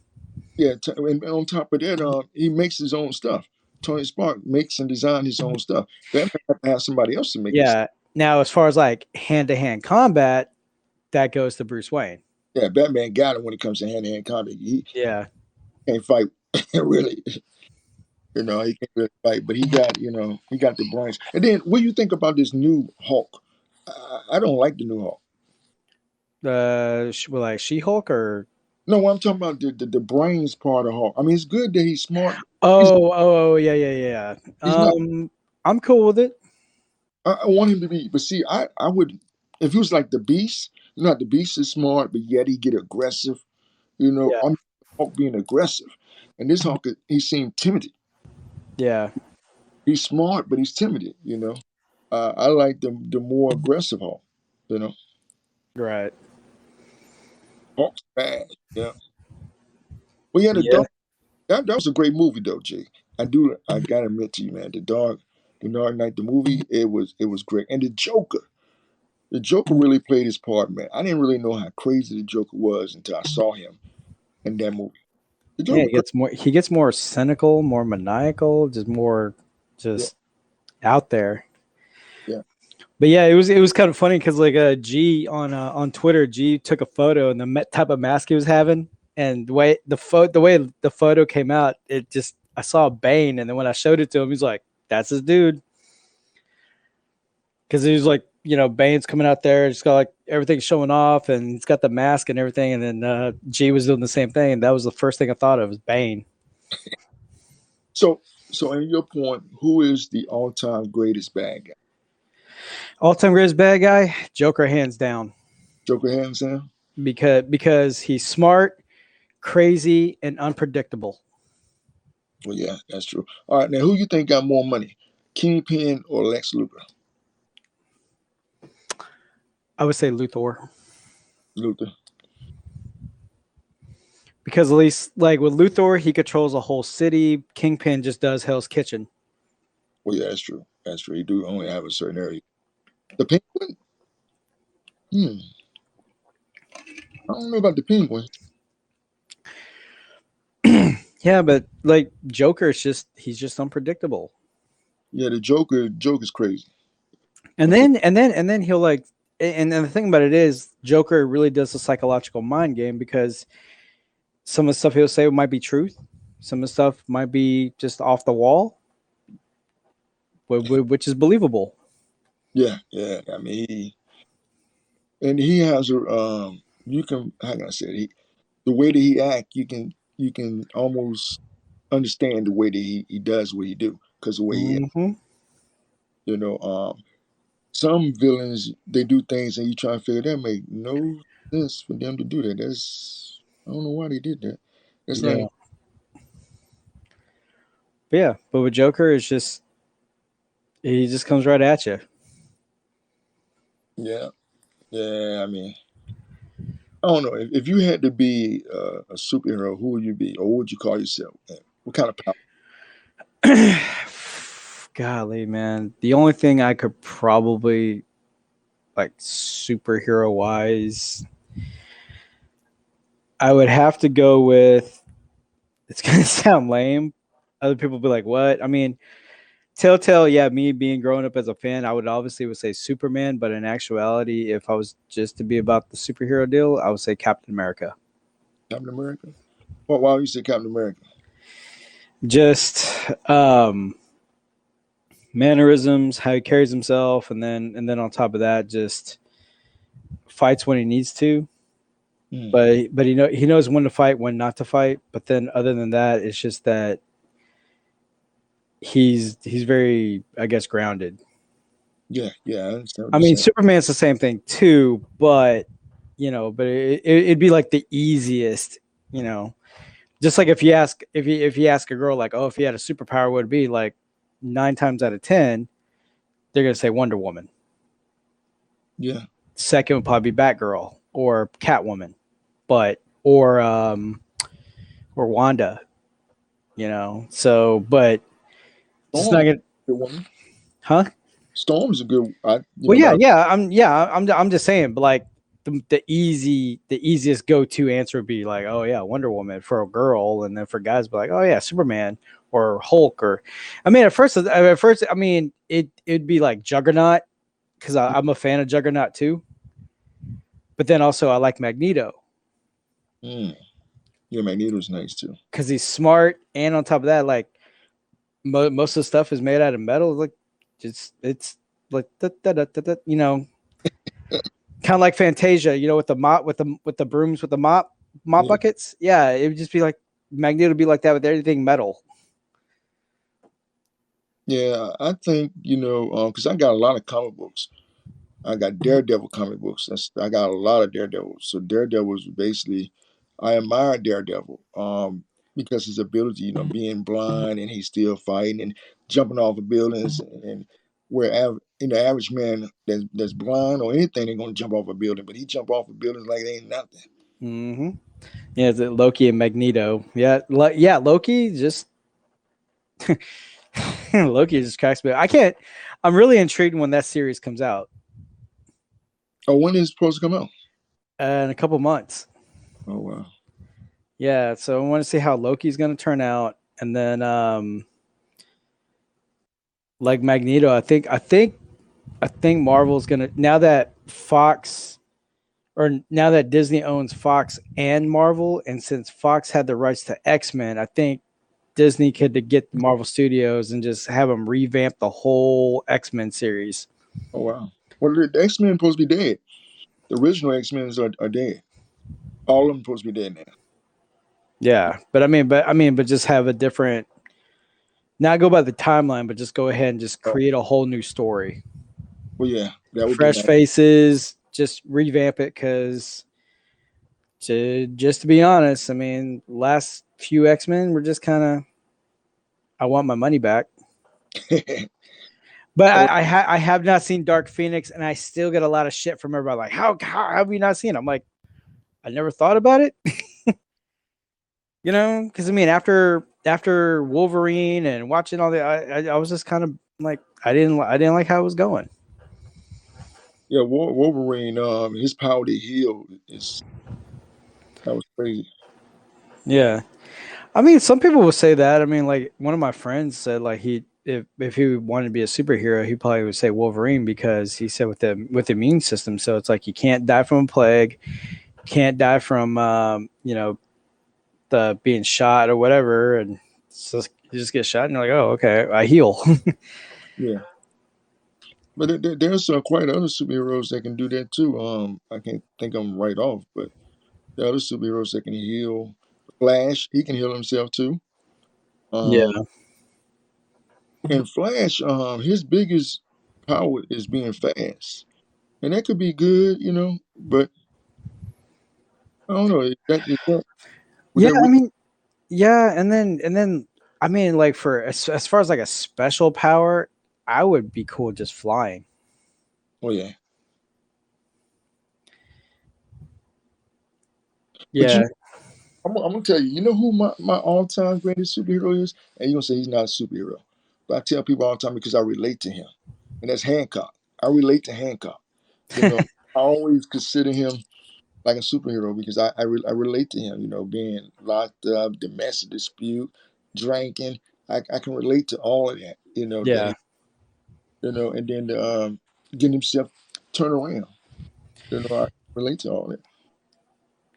Yeah, and on top of that, he makes his own stuff. Tony Stark makes and designs his own stuff. Batman have to have somebody else to make it. Yeah. Now, as far as like hand-to-hand combat, that goes to Bruce Wayne. Yeah, Batman got it when it comes to hand-to-hand combat. He Yeah. can't fight really. He can't really fight, but he got the brains. And then, what do you think about this new Hulk? I don't like the new Hulk. Like She-Hulk or No, I'm talking about the brains part of Hulk. I mean, it's good that he's smart. yeah. He's not. I'm cool with it. I want him to be, but see, I would, if he was like the Beast. The Beast is smart, but yet he get aggressive. Yeah. I'm Hulk being aggressive, and this Hulk, he seemed timid. Yeah. He's smart, but he's timid. I like the more aggressive Hulk. Right. Hulk's bad. Yeah. Well, yeah, that was a great movie though, Jay. I gotta admit to you, man, the Dark Knight, the movie, it was great. And the Joker really played his part, man. I didn't really know how crazy the Joker was until I saw him in that movie. Yeah, he gets more cynical, more maniacal, just out there. Yeah. But yeah, it was kind of funny because like G on Twitter, G took a photo and the type of mask he was having, and the way the photo came out, I saw Bane, and then when I showed it to him, he's like, "That's his dude," because he was like, Bane's coming out there, just got like everything showing off, and he's got the mask and everything, and then G was doing the same thing, and that was the first thing I thought of was Bane. So in your point, who is the all-time greatest bad guy? All-time greatest bad guy, Joker, hands down. Joker, hands down. Because he's smart, crazy, and unpredictable. Well, yeah, that's true. All right, now who you think got more money, Kingpin or Lex Luthor? I would say Luthor. Because at least, like with Luthor, he controls a whole city. Kingpin just does Hell's Kitchen. Well, yeah, that's true. That's true. He do only have a certain area. The Penguin? I don't know about the Penguin. Yeah, but like Joker is he's just unpredictable. Yeah, the Joker's crazy. And then he'll like, and the thing about it is Joker really does the psychological mind game, because some of the stuff he'll say might be truth, some of the stuff might be just off the wall, which is believable. Yeah. I mean, he has a you can, how can I say it? The way that he act, you can almost understand the way that he does what he do, because the way he acts. Some villains, they do things and you try to figure that make no sense for them to do that. I don't know why they did that. That's not. Yeah, but with Joker, he just comes right at you. Yeah. I mean, I don't know. If you had to be a superhero, who would you be, or what would you call yourself? What kind of power? Golly, man. The only thing I could probably, like, superhero wise, I would have to go with, it's going to sound lame. Other people will be like, what? I mean, Telltale, yeah, me being growing up as a fan, I would say Superman, but in actuality, if I was just to be about the superhero deal, I would say Captain America. Captain America? Well, why would you say Captain America? Just mannerisms, how he carries himself, and then on top of that, just fights when he needs to. But he knows when to fight, when not to fight. But then other than that, it's just that he's very, I guess, grounded. Yeah. I mean, Superman's the same thing too, but it'd be like the easiest, just like if you ask a girl like, oh, if you had a superpower, what would it be? Like 9 times out of 10, they're gonna say Wonder Woman. Yeah. Second would probably be Batgirl or Catwoman, or Wanda. So but just Storm, not gonna, good woman. huh? Storm's a good. Well, But I'm just saying, but like the easiest go-to answer would be like, oh yeah, Wonder Woman for a girl, and then for guys, be like, oh yeah, Superman or Hulk, or I mean, at first, I mean, it'd be like Juggernaut because I'm a fan of Juggernaut too, but then also I like Magneto yeah, Magneto's nice too. because he's smart, and on top of that, like most of the stuff is made out of metal, like it's like kind of like Fantasia, with the mop, with the brooms, with the mop Yeah. buckets. Yeah, it would just be like Magneto would be like that with everything metal. Yeah, I think because I got a lot of comic books. I got Daredevil comic books. I got a lot of Daredevil. So Daredevil is basically, I admire Daredevil because his ability, being blind and he's still fighting and jumping off of buildings, and where the average man that's blind or anything, they're gonna jump off a building, but he jump off of buildings like it ain't nothing. Mm-hmm. Yeah, it's Loki and Magneto. Yeah, Loki just Loki just cracks me. I'm really intrigued when that series comes out. Oh, when is it supposed to come out? In a couple months. Oh wow. Yeah, so I want to see how Loki's going to turn out, and then like Magneto, I think Marvel's going to, now that Disney owns Fox and Marvel, and since Fox had the rights to X-Men, I think Disney could get Marvel Studios and just have them revamp the whole X-Men series. Oh wow. Well, the X-Men supposed to be dead. The original X-Men are dead. All of them supposed to be dead now. Yeah, but just have a different, not go by the timeline, but just go ahead and just create a whole new story. Well, yeah, that would Fresh be nice. faces, just revamp it, because just to be honest, I mean, last few X-Men were just kind of, I want my money back. But I have not seen Dark Phoenix, and I still get a lot of shit from everybody. Like, how have you not seen it? I'm like, I never thought about it. Because I mean, after Wolverine and watching all the, I was just kind of like, I didn't like how it was going. Yeah, Wolverine, his power to heal that was crazy. Yeah, I mean, some people will say that. I mean, like one of my friends said, like if he wanted to be a superhero, he probably would say Wolverine, because he said with the immune system, so it's like you can't die from a plague, can't die from the being shot or whatever, and so you just get shot and you're like, oh, okay, I heal. Yeah, but there's quite other superheroes that can do that too. I can't think of them right off, but there are other superheroes that can heal. Flash, he can heal himself too. Yeah. And Flash, his biggest power is being fast, and that could be good, but I don't know. I mean, yeah, and then I mean, like for as far as like a special power, I would be cool just flying. Oh yeah. Yeah. I'm gonna tell you. You know who my all-time greatest superhero is, and you're gonna say he's not a superhero, but I tell people all the time because I relate to him, and that's Hancock. I relate to Hancock. I always consider him like a superhero because I relate to him. Being locked up, domestic dispute, drinking. I can relate to all of that. Yeah. And then getting himself turned around. I relate to all that.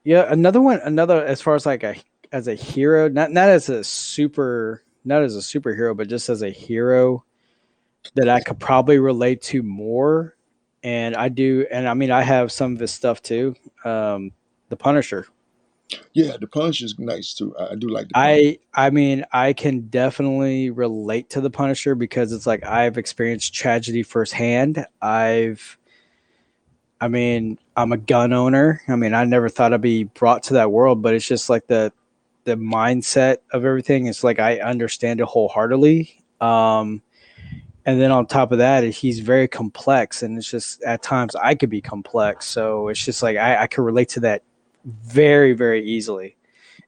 Yeah, another as far as like as a hero, not as a superhero, but just as a hero that I could probably relate to more. And I do, and I mean, I have some of his stuff too. The Punisher. Yeah, the Punisher is nice too. I do like the Punisher. I mean, I can definitely relate to the Punisher because it's like I've experienced tragedy firsthand. I'm a gun owner. I mean, I never thought I'd be brought to that world, but it's just like the mindset of everything. It's like I understand it wholeheartedly. And then on top of that, he's very complex, and it's just at times I could be complex. So it's just like I can relate to that very, very easily.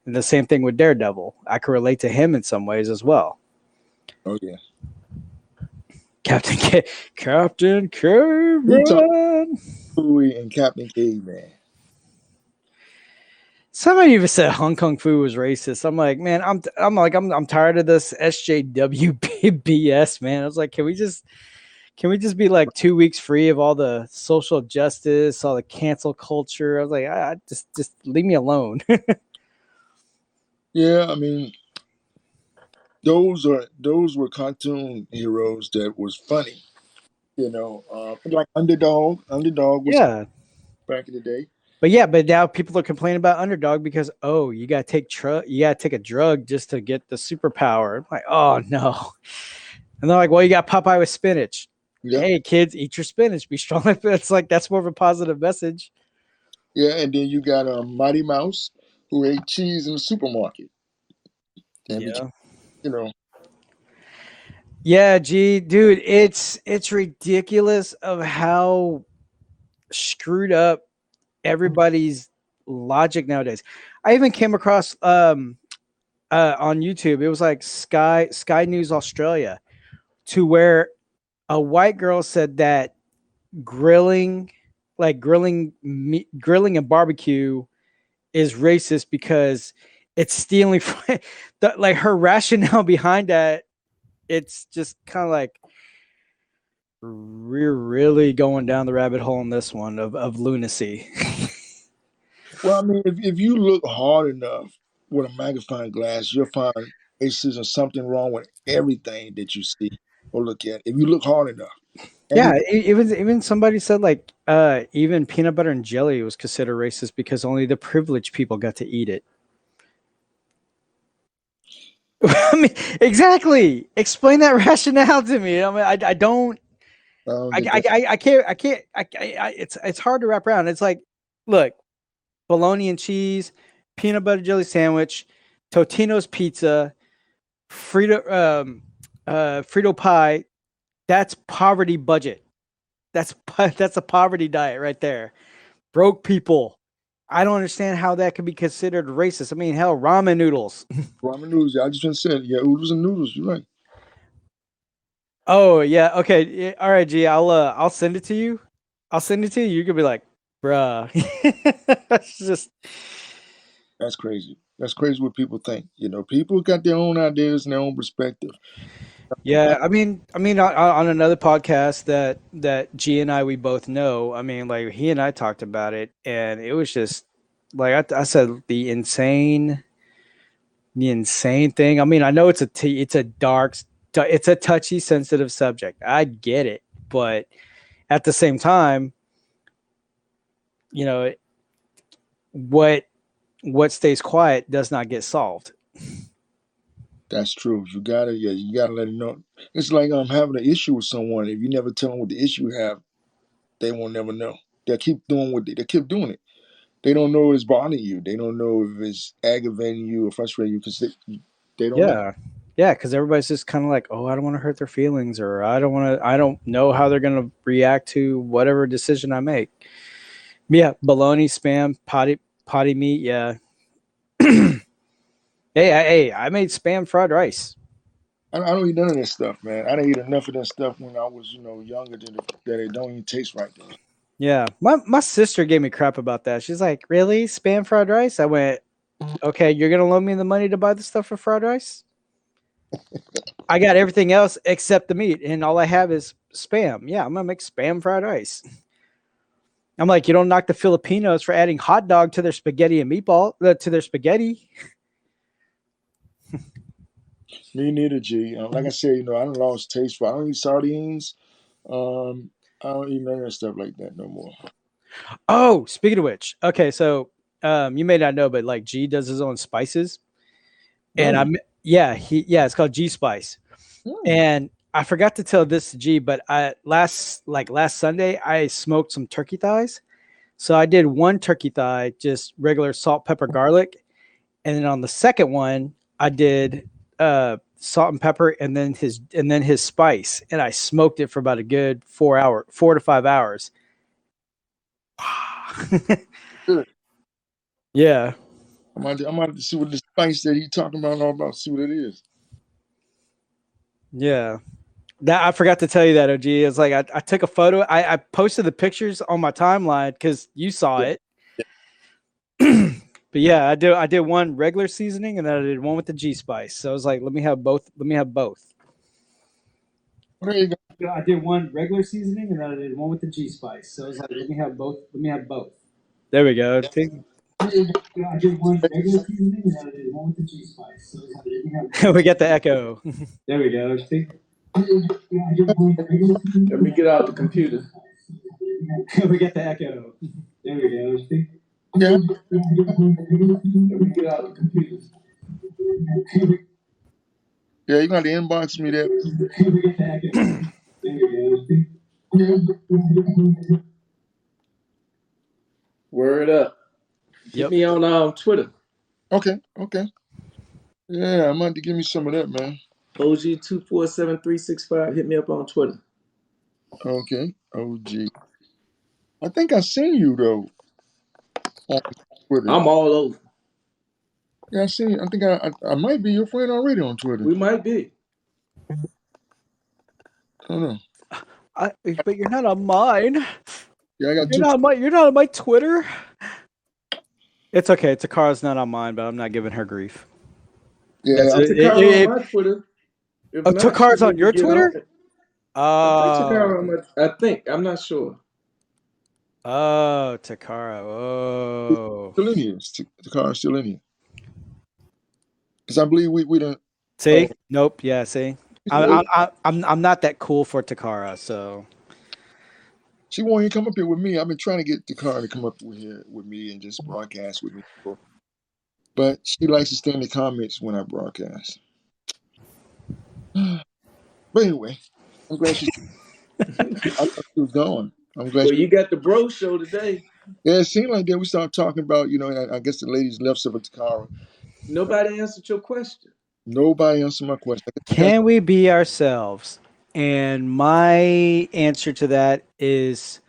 And the same thing with Daredevil. I can relate to him in some ways as well. Oh yeah. Captain He talked Caveman. Louis and Captain Caveman. Somebody even said Hong Kong Fu was racist. I'm like, man, I'm tired of this SJW BS, man. I was like, can we just be like 2 weeks free of all the social justice, all the cancel culture? I was like, just leave me alone. Yeah, I mean, those were cartoon heroes that was funny. Like Underdog. Underdog was Yeah. back in the day. But now people are complaining about Underdog because you gotta take a drug just to get the superpower. I'm like, oh no. And they're like, well, you got Popeye with spinach. Yeah. Hey kids, eat your spinach, be strong. It's like that's more of a positive message. Yeah, and then you got Mighty Mouse who ate cheese in the supermarket. And Yeah. became, Yeah, gee, dude, it's ridiculous of how screwed up everybody's logic nowadays. I even came across on YouTube. It was like Sky News Australia, to where a white girl said that grilling and barbecue is racist because it's stealing from like her rationale behind that. It's just kind of like we're really going down the rabbit hole in this one of lunacy. Well, I mean, if you look hard enough with a magnifying glass, you'll find racism, something wrong with everything that you see or look at. If you look hard enough. Yeah, even somebody said like even peanut butter and jelly was considered racist because only the privileged people got to eat it. I mean, exactly. Explain that rationale to me. I mean, I don't. I can't. It's hard to wrap around. It's like, look, bologna and cheese, peanut butter jelly sandwich, Totino's pizza, Frito pie. That's poverty budget. That's a poverty diet right there. Broke people. I don't understand how that could be considered racist. I mean, hell, ramen noodles. Ramen noodles. I just said, yeah, oodles and noodles. You're right. Oh yeah, okay, yeah, all right, G. I'll send it to you. I'll send it to you. You could be like, bruh. It's just That's crazy. That's crazy what people think. People got their own ideas and their own perspective. yeah. I mean, on another podcast that G and we both know. I mean, like he and I talked about it, and it was just like I said, the insane thing. I mean, I know it's a dark, it's a touchy, sensitive subject. I get it, but at the same time, what stays quiet does not get solved. That's true. You gotta let them know. It's like having an issue with someone. If you never tell them what the issue you have, they won't never know. They'll keep doing they keep doing it. They don't know it's bothering you. They don't know if it's aggravating you or frustrating you because they don't know. Yeah, because everybody's just kind of like, oh, I don't want to hurt their feelings, or I don't know how they're gonna react to whatever decision I make. Yeah, bologna, spam, potty meat. Yeah. Hey, I made spam fried rice. I don't eat none of this stuff, man. I didn't eat enough of that stuff when I was, younger that it don't even taste right to me. Yeah, my sister gave me crap about that. She's like, really, spam fried rice? I went, okay, you're gonna loan me the money to buy the stuff for fried rice? I got everything else except the meat, and all I have is spam. Yeah, I'm gonna make spam fried rice. I'm like, you don't knock the Filipinos for adding hot dog to their spaghetti and meatball to their spaghetti. Me neither, G. Like I said, I don't lost taste for. I don't eat sardines. I don't eat none of that stuff like that no more. Oh, speaking of which, okay, so you may not know, but like G does his own spices, and it's called G Spice, and I forgot to tell this to G, but last Sunday I smoked some turkey thighs, so I did one turkey thigh, just regular salt, pepper, garlic, and then on the second one I did salt and pepper, and then his spice, and I smoked it for about a good 4 to 5 hours. Good. Yeah. I'm about to see what the spice that he talking about all about. See what it is. Yeah. That I forgot to tell you that, OG. It's like I took a photo. I posted the pictures on my timeline because you saw Yeah. it. But yeah, I did one regular seasoning and then I did one with the G spice. So I was like, let me have both. Let me have both. There you go. I did one regular seasoning and then I did one with the G spice. So I was like, let me have both. Let me have both. There we go. I did one regular seasoning and then I did one with the G spice. So I was like, let me have we got the echo. There we go. Let me get out the computer. We get the echo. There we go. Yeah. Let me get out the computer. Yeah, you got to inbox me that. We get the echo. There we go. Word up. Get me on Twitter. Okay. Yeah, I'm about to give me some of that, man. OG247365. Hit me up on Twitter. Okay. OG. I think I seen you though on Twitter. I'm all over. Yeah, I seen you. I think I might be your friend already on Twitter. We might be. I don't know. But you're not on mine. Yeah, I got You're not on my Twitter. It's okay. Takara's not on mine, but I'm not giving her grief. Yeah, Takara on my Twitter. If not, Takara's she on your get Twitter? I think Takara on my. I think. I'm not sure. Oh, Takara. Oh. still in here. Takara's still in here. Because I believe we don't. See? Nope. Yeah. See, I'm not that cool for Takara, so. She won't even come up here with me. I've been trying to get Takara to come up here with me and just broadcast with me. But she likes to stay in the comments when I broadcast. But anyway, I'm glad I thought she was gone. I'm glad. Well, you got the bro show today. Yeah, it seemed like that. We started talking about, I guess the ladies left some of Takara. Nobody answered your question. Nobody answered my question. Can we be ourselves? And my answer to that is,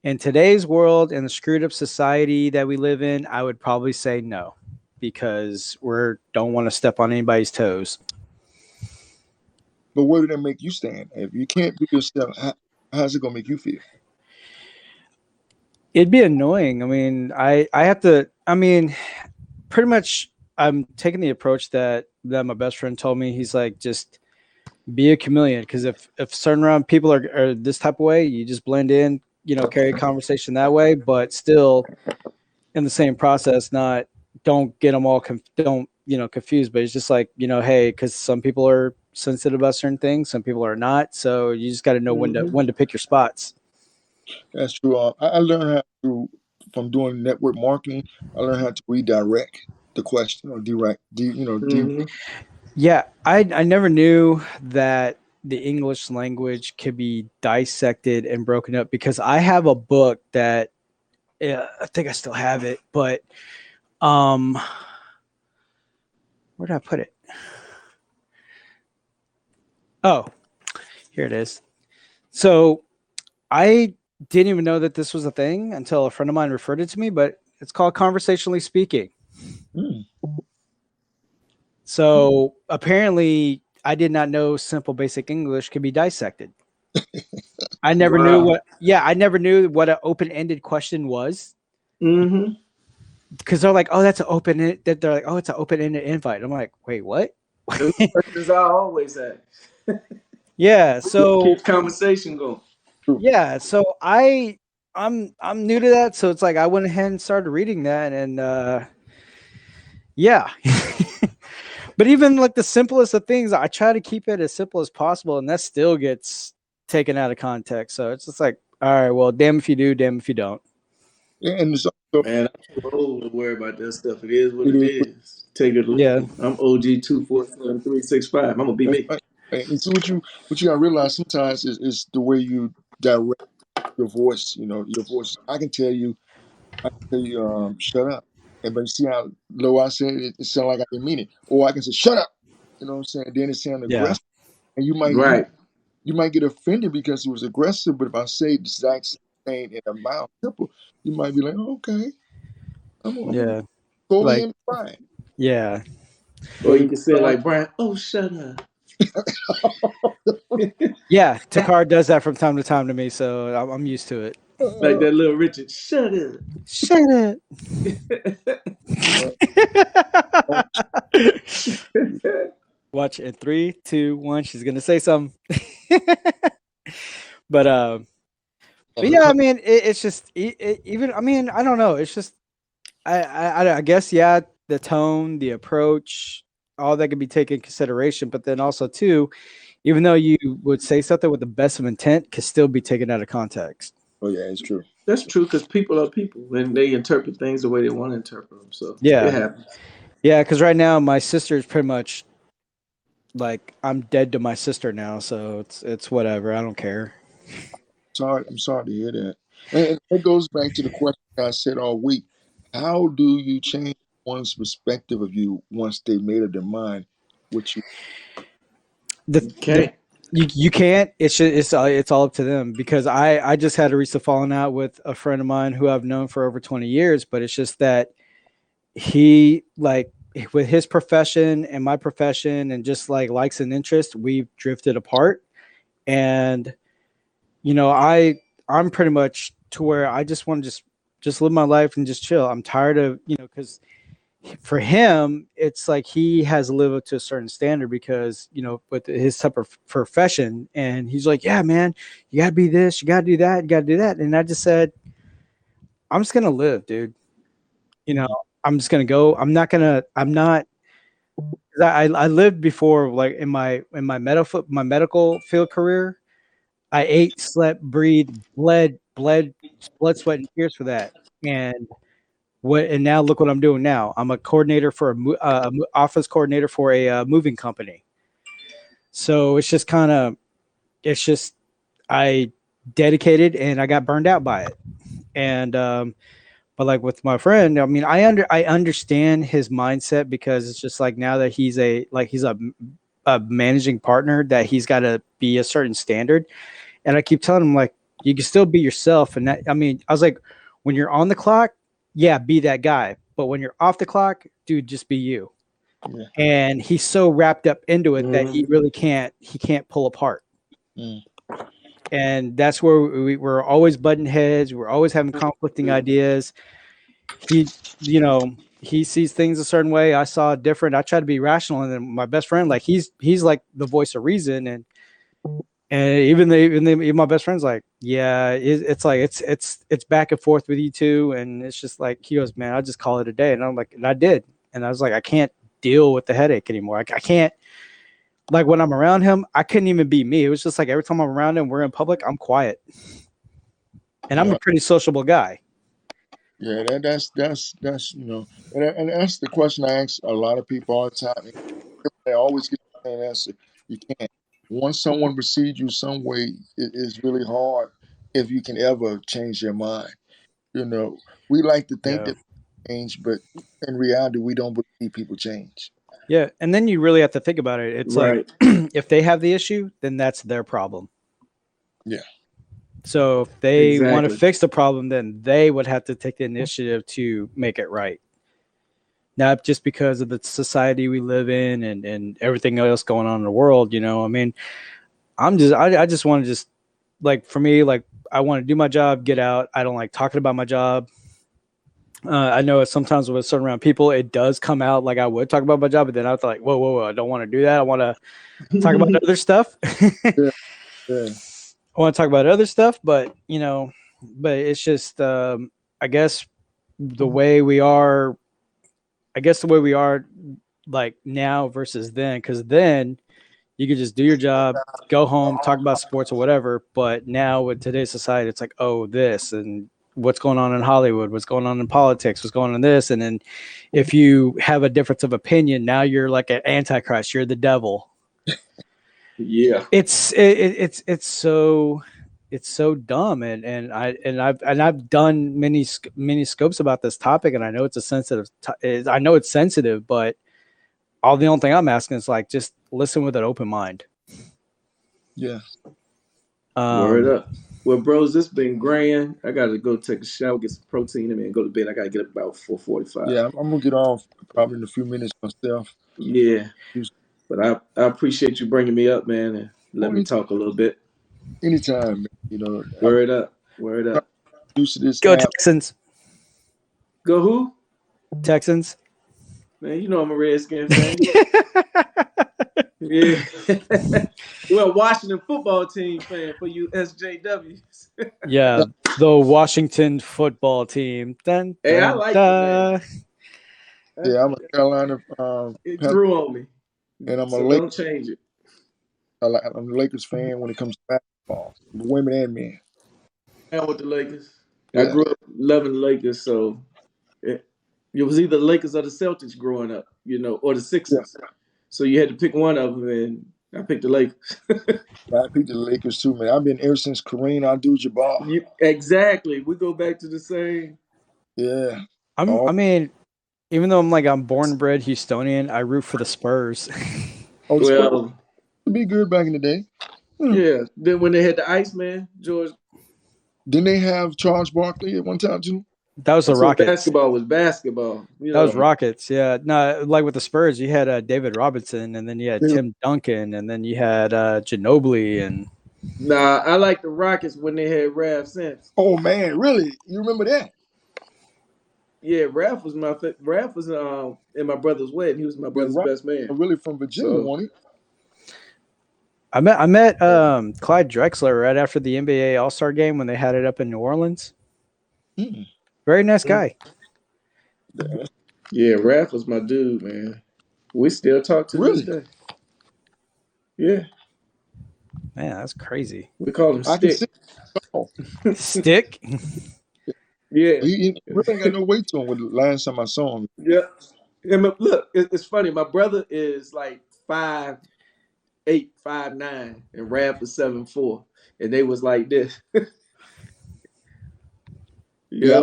in today's world and the screwed up society that we live in, I would probably say no, because we don't want to step on anybody's toes. But where did that make you stand? If you can't be yourself, how's it gonna make you feel? It'd be annoying. I mean, I have to. I mean, pretty much, I'm taking the approach that my best friend told me. He's like, just be a chameleon, because if certain around people are this type of way, you just blend in. Carry a conversation that way, but still in the same process, don't get them all confused. But it's just like, hey, because some people are sensitive about certain things, some people are not. So you just got to know when to pick your spots. That's true. I learned from doing network marketing. I learned how to redirect the question or direct. Yeah, I never knew that the English language could be dissected and broken up, because I have a book that I think I still have it, but where did I put it? Oh, here it is. So I didn't even know that this was a thing until a friend of mine referred it to me, but it's called Conversationally Speaking. So apparently I did not know simple basic English could be dissected. I never knew what an open-ended question was. Because they're like, oh, that's an they're like, oh, it's an open-ended invite. I'm like, wait, what? Those questions I always ask. Yeah, so keep conversation going. Yeah, so I'm new to that, so it's like I went ahead and started reading that, and yeah. But even like the simplest of things, I try to keep it as simple as possible, and that still gets taken out of context. So it's just like, all right, well, damn if you do, damn if you don't. Yeah, and it's also, man, I'm too old to worry about that stuff. It is what it is. Take it. Yeah, I'm OG247365. I'm gonna be me. Right. And so what you gotta realize sometimes is the way you direct your voice. Your voice. I can tell you, shut up. But you see how low I said it? It sounded like I didn't mean it. Or I can say, shut up. You know what I'm saying? Then it sounds Yeah. aggressive, and Right. you might get offended because it was aggressive. But if I say the exact same thing in a mild tempo, you might be like, oh, okay, I'm gonna Yeah. go Like, in and try it. yeah. Or But you can say it like Brian, oh, shut up. Yeah. Takar does that from time to time to me. So I'm used to it. Like that little Richard, shut up. Shut it. Watch in 3, 2, 1. She's gonna say something. but yeah, I mean, it's just even. I mean, I don't know. It's just I guess yeah, the tone, the approach, all that could be taken into consideration. But then also too, even though you would say something with the best of intent, could still be taken out of context. oh yeah, it's true. That's true because people are people and they interpret things the way they want to interpret them. So it Yeah, happens. yeah. Because right now my sister is pretty much like I'm dead to my sister now, so it's whatever. I don't care. Sorry, I'm sorry to hear that. And it goes back to the question I said all week. How do you change one's perspective of you once they made up their mind? Which you The Okay. you can't. It's all up to them because I just had a recent falling out with a friend of mine who I've known for over 20 years, but it's just that he like with his profession and my profession and just like likes and interests, we've drifted apart. And you know, I'm pretty much to where I just want to just live my life and just chill. I'm tired of, you know, because for him, it's like he has to live up to a certain standard because, you know, with his type of profession. And he's like, yeah, man, you got to be this, you got to do that, you got to do that. And I just said, I'm just going to live, dude. You know, I'm just going to go. I'm not, 'cause I lived before, like in my medical field career. I ate, slept, breathed, bled, blood, sweat, and tears for that. And and now look what I'm doing now. I'm a coordinator for office coordinator for a moving company. So it's just kind of, it's just I dedicated and I got burned out by it. And but like with my friend, I mean, I understand his mindset because it's just like now that he's a managing partner that he's got to be a certain standard. And I keep telling him like you can still be yourself. And that, I mean, I was like, when you're on the clock, yeah, be that guy. But when you're off the clock, dude, just be you. yeah. And he's so wrapped up into it that he really can't pull apart. Mm. And that's where we're always butting heads. We're always having conflicting ideas. He, you know, he sees things a certain way. I saw it different. I try to be rational. And then my best friend, like he's like the voice of reason. And even my best friend's like, yeah, it's like it's back and forth with you two, and it's just like he goes, man, I'll just call it a day, and I'm like, and I did, and I was like, I can't deal with the headache anymore. I can't, like when I'm around him, I couldn't even be me. It was just like every time I'm around him, we're in public, I'm quiet, and I'm a pretty sociable guy. Yeah, that's you know, and that's the question I ask a lot of people all the time. They always get the same answer. You can't. Once someone perceives you some way, it is really hard if you can ever change their mind. You know, we like to think Yeah. that we change, but in reality, we don't believe people change. Yeah, and then you really have to think about it. It's Right. like if they have the issue, then that's their problem. Yeah. So if they want to Exactly. fix the problem, then they would have to take the initiative to make it right. Not just because of the society we live in and everything else going on in the world, you know. I mean, I just want to just like for me, like I want to do my job, get out. I don't like talking about my job. I know sometimes with certain around people, it does come out like I would talk about my job, but then I was like, whoa, I don't want to do that. I want to talk about other stuff. Yeah. Yeah. I want to talk about other stuff, but you know, but it's just, I guess the way we are, like now versus then, because then you could just do your job, go home, talk about sports or whatever. But now with today's society, it's like, oh, this and what's going on in Hollywood, what's going on in politics, what's going on in this. And then if you have a difference of opinion, now you're like an antichrist, you're the devil. Yeah. It's so dumb, and I've done many scopes about this topic, and I know it's a sensitive I know it's sensitive, but the only thing I'm asking is like just listen with an open mind. Yeah. Word up. Well, bros, this been grand. I gotta go take a shower, get some protein in me, and go to bed. I gotta get up about 4:45. Yeah, I'm gonna get off probably in a few minutes myself. Yeah. Just But I appreciate you bringing me up, man, and let me talk a little bit. anytime, man. You know, I'm Word up. Word up. used to this Go app. Texans. Go who? Texans. Man, you know I'm a Redskin fan. Yeah. Well, Washington football team fan for you SJWs. Yeah, the Washington football team. Dun, Hey, I dun, like dun. the name. Yeah, I'm a Carolina It Panther, grew on me. and I'm a So don't change it. I'm a Lakers fan when it comes to basketball, women and men. Down with the Lakers. I Yeah, grew up loving the Lakers, so it was either the Lakers or the Celtics growing up, or the yeah. Sixers. So you had to pick one of them, and I picked the Lakers. I picked the Lakers too, man. I've been ever since Kareem Abdul-Jabbar. Exactly. We go back to the same. Yeah. I mean, even though I'm born and bred Houstonian, I root for the Spurs. Oh, the Spurs Well, would be good back in the day. yeah. Then when they had the Iceman, George. Didn't they have Charles Barkley at one time too? That was the So Rockets. basketball was basketball. That was Rockets. Yeah. No, like with the Spurs, you had David Robinson, and then you had Tim Duncan, and then you had Ginobili, and Nah, I like the Rockets when they had Raph Sims. Oh man, really? You remember that? Yeah, Raph was Raph was in my brother's wedding. He was my brother's best man. Really from Virginia, wasn't he? I met Clyde Drexler right after the NBA All-Star game when they had it up in New Orleans. Mm. Very nice guy. Yeah, Raph was my dude, man. We still talk to this day. Yeah. Man, that's crazy. We call him Stick. Stick? Yeah. He really ain't got no weight to him with the last time I saw him. Yeah. Look, it's funny. My brother is like 5'8", 5'9", and Raph was 7'4", and they was like this. Yeah,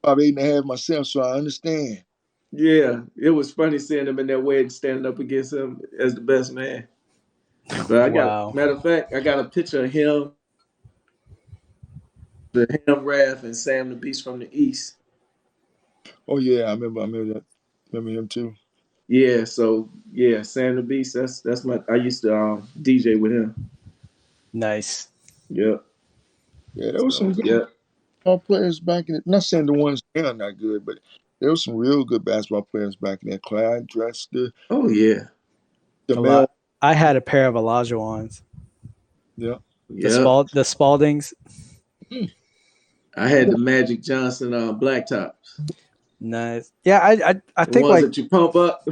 5'8.5" myself, so I understand. Yeah, it was funny seeing him in that wedding, standing up against him as the best man. But matter of fact, I got a picture of him, Raph, and Sam the Beast from the East. Oh yeah, I remember that. Remember him too. Yeah, so yeah, Sam the Beast. That's my. I used to DJ with him. Nice. Yep. Yeah, there was some good basketball players back in it. Not saying the ones now are not good, but there was some real good basketball players back in there. Clyde Drexler. Oh yeah. I had a pair of Olajuwons. Yeah. The Spaldings. I had the Magic Johnson blacktops. Nice. Yeah, I think the ones that you pump up.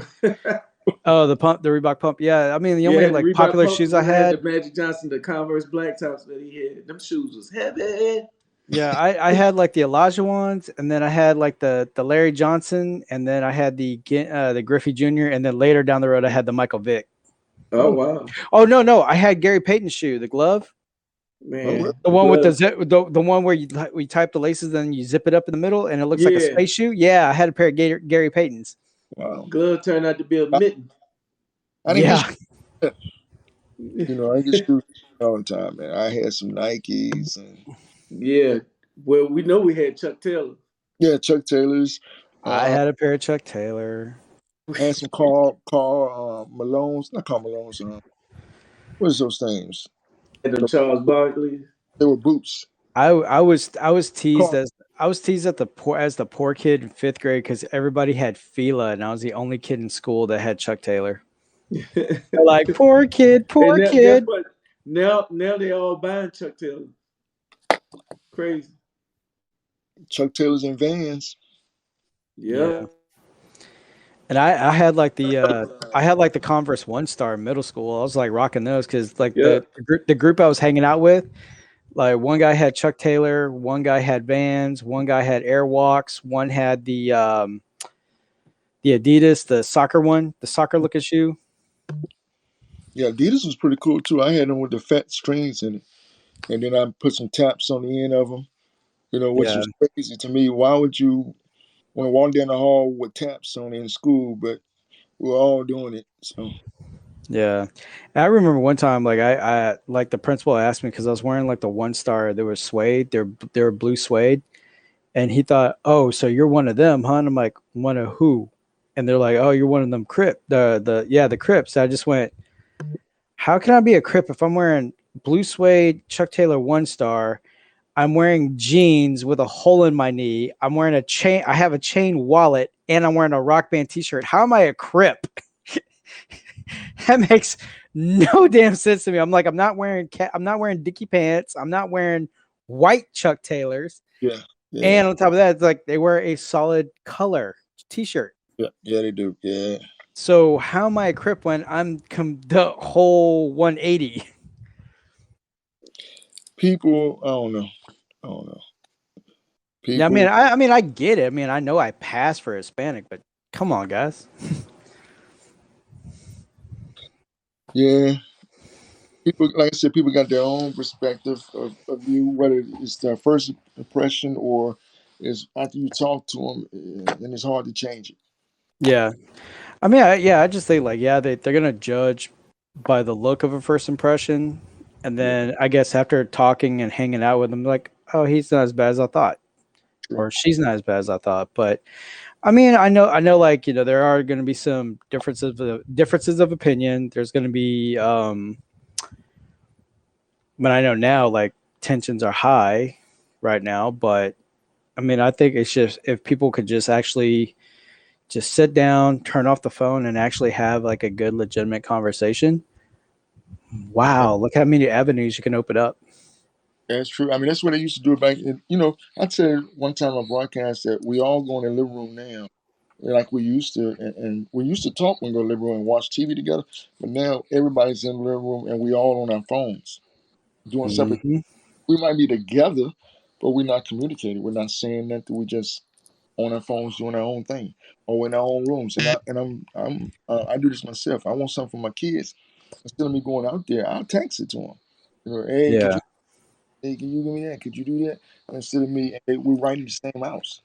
Oh, the Reebok pump. Yeah, I mean the only popular shoes I had. The Magic Johnson, the Converse blacktops that he had. Them shoes was heavy. Yeah, I had like the Olajuwons, and then I had like the Larry Johnson, and then I had the Griffey Jr., and then later down the road I had the Michael Vick. Oh wow. Oh no, I had Gary Payton's shoe, the glove. Man, the one with the one where you type the laces, then you zip it up in the middle, and it looks like a space shoe. Yeah, I had a pair of Gary Payton's. Wow. Glove turned out to be a mitten. I get shoes all the time, man. I had some Nikes and yeah. Well, we know we had Chuck Taylor. Yeah, Chuck Taylor's. I had a pair of Chuck Taylor. I had some Carl Malone's, not Carl Malone's. What is those things? The Charles Barkley. They were boots. I was teased as the poor kid in 5th grade because everybody had Fila, and I was the only kid in school that had Chuck Taylor. Like poor kid. Now they all buying Chuck Taylor. Crazy. Chuck Taylor's in Vans. Yeah. And I had like the Converse One Star in middle school. I was like rocking those because like the group I was hanging out with, like one guy had Chuck Taylor, one guy had Vans, one guy had Airwalks, one had the Adidas, the soccer looking shoe. Yeah, Adidas was pretty cool too. I had them with the fat strings in it, and then I put some taps on the end of them. Which was crazy to me. Why would you want to walk down the hall with taps on in school, but We're all doing it. So Yeah. And I remember one time, like I like the principal asked me because I was wearing like the one star. There was suede. They were blue suede, and he thought, "Oh, so you're one of them, huh?" And I'm like, "One of who?" And they're like, "Oh, you're one of them Crip. The Crips." I just went, "How can I be a Crip if I'm wearing blue suede Chuck Taylor one star? I'm wearing jeans with a hole in my knee. I'm wearing a chain. I have a chain wallet, and I'm wearing a Rock Band T-shirt. How am I a Crip?" That makes no damn sense to me. I'm like, I'm not wearing Dickie pants. I'm not wearing white Chuck Taylors. yeah, yeah, And on top of that, it's like they wear a solid color T-shirt. yeah, they do. Yeah, So how am I a Crip when I'm the whole 180? people. I don't know. I don't know. Yeah, People. I mean, I get it. I mean, I know I pass for Hispanic, but come on, guys. Yeah, people. Like I said, people got their own perspective of you, whether it's their first impression or is after you talk to them, and it's hard to change it. Yeah, I mean, I just think like, yeah, they're gonna judge by the look of a first impression, and Yeah, then I guess after talking and hanging out with them, like, oh, he's not as bad as I thought, true. or she's not as bad as I thought. But I mean, I know, like there are going to be some differences of opinion. There's going to be, but I know now like tensions are high right now. But I mean, I think it's just if people could just actually just sit down, turn off the phone, and actually have like a good, legitimate conversation. Yeah, Wow, look how many avenues you can open up. that's true. I mean, that's what they used to do back. I said one time on broadcast that we all go in the living room now, like we used to, and we used to talk when we go to the living room and watch TV together. But now everybody's in the living room and we all on our phones doing separate. Hmm. We might be together, but we're not communicating. We're not saying nothing. We just on our phones doing our own thing or in our own rooms. I do this myself. I want something for my kids. Instead of me going out there, I'll text it to them. Hey, Yeah. can you give me that? Could you do that? Instead of me, hey, we're right in the same house.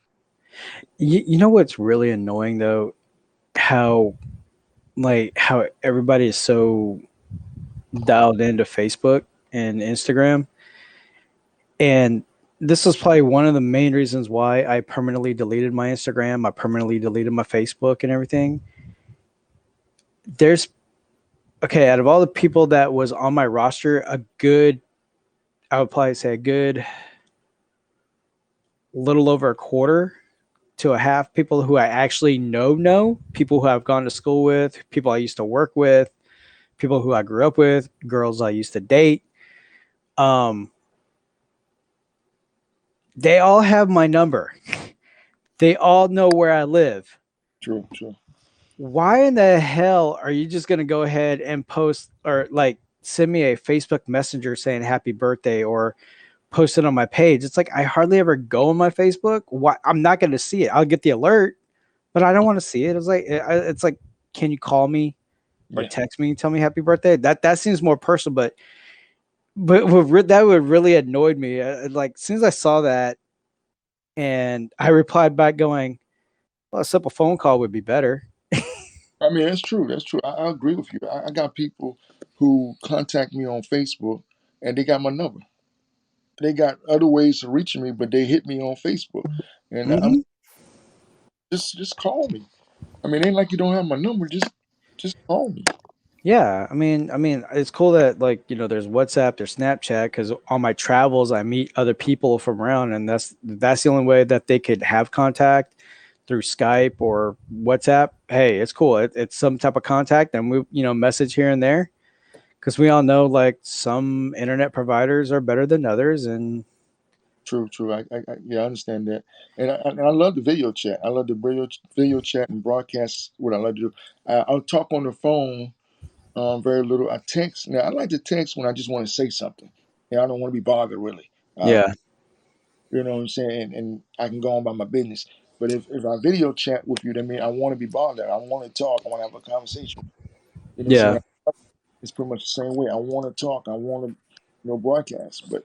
You know what's really annoying though? How how everybody is so dialed into Facebook and Instagram. And this was probably one of the main reasons why I permanently deleted my Instagram. I permanently deleted my Facebook and everything. There's okay, out of all the people that was on my roster, I would probably say a good little over a quarter to a half people who I actually know, people who I've gone to school with, people I used to work with, people who I grew up with, girls I used to date. Um, they all have my number. They all know where I live. True, true. Why in the hell are you just going to go ahead and post or like send me a Facebook Messenger saying happy birthday or post it on my page? It's like I hardly ever go on my Facebook. Why I'm not going to see it. I'll get the alert, but I don't want to see it. It's like can you call me or Yeah. text me and tell me happy birthday? That seems more personal, but that would really annoyed me. Like as soon as I saw that and I replied back going, well, a simple phone call would be better. I mean, that's true. That's true. I agree with you. I got people who contact me on Facebook and they got my number. They got other ways to reach me, but they hit me on Facebook. And I'm Hmm. just call me. I mean, it ain't like you don't have my number. Just call me. Yeah, it's cool that like there's WhatsApp, there's Snapchat, because on my travels I meet other people from around, and that's the only way that they could have contact through Skype or WhatsApp. Hey, it's cool. It's some type of contact, and we message here and there because we all know like some internet providers are better than others, and True, true. Yeah, I understand that, and I love the video chat. I love the video chat and broadcast. What I like to do, I'll talk on the phone. Very little. I text. Now I like to text when I just want to say something. Yeah, I don't want to be bothered really. yeah, You know what I'm saying? And I can go on by my business. But if I video chat with you, that means I want to be bothered. I want to talk. I want to have a conversation. You know what I'm yeah, saying? It's pretty much the same way. I want to talk. I want to, broadcast. But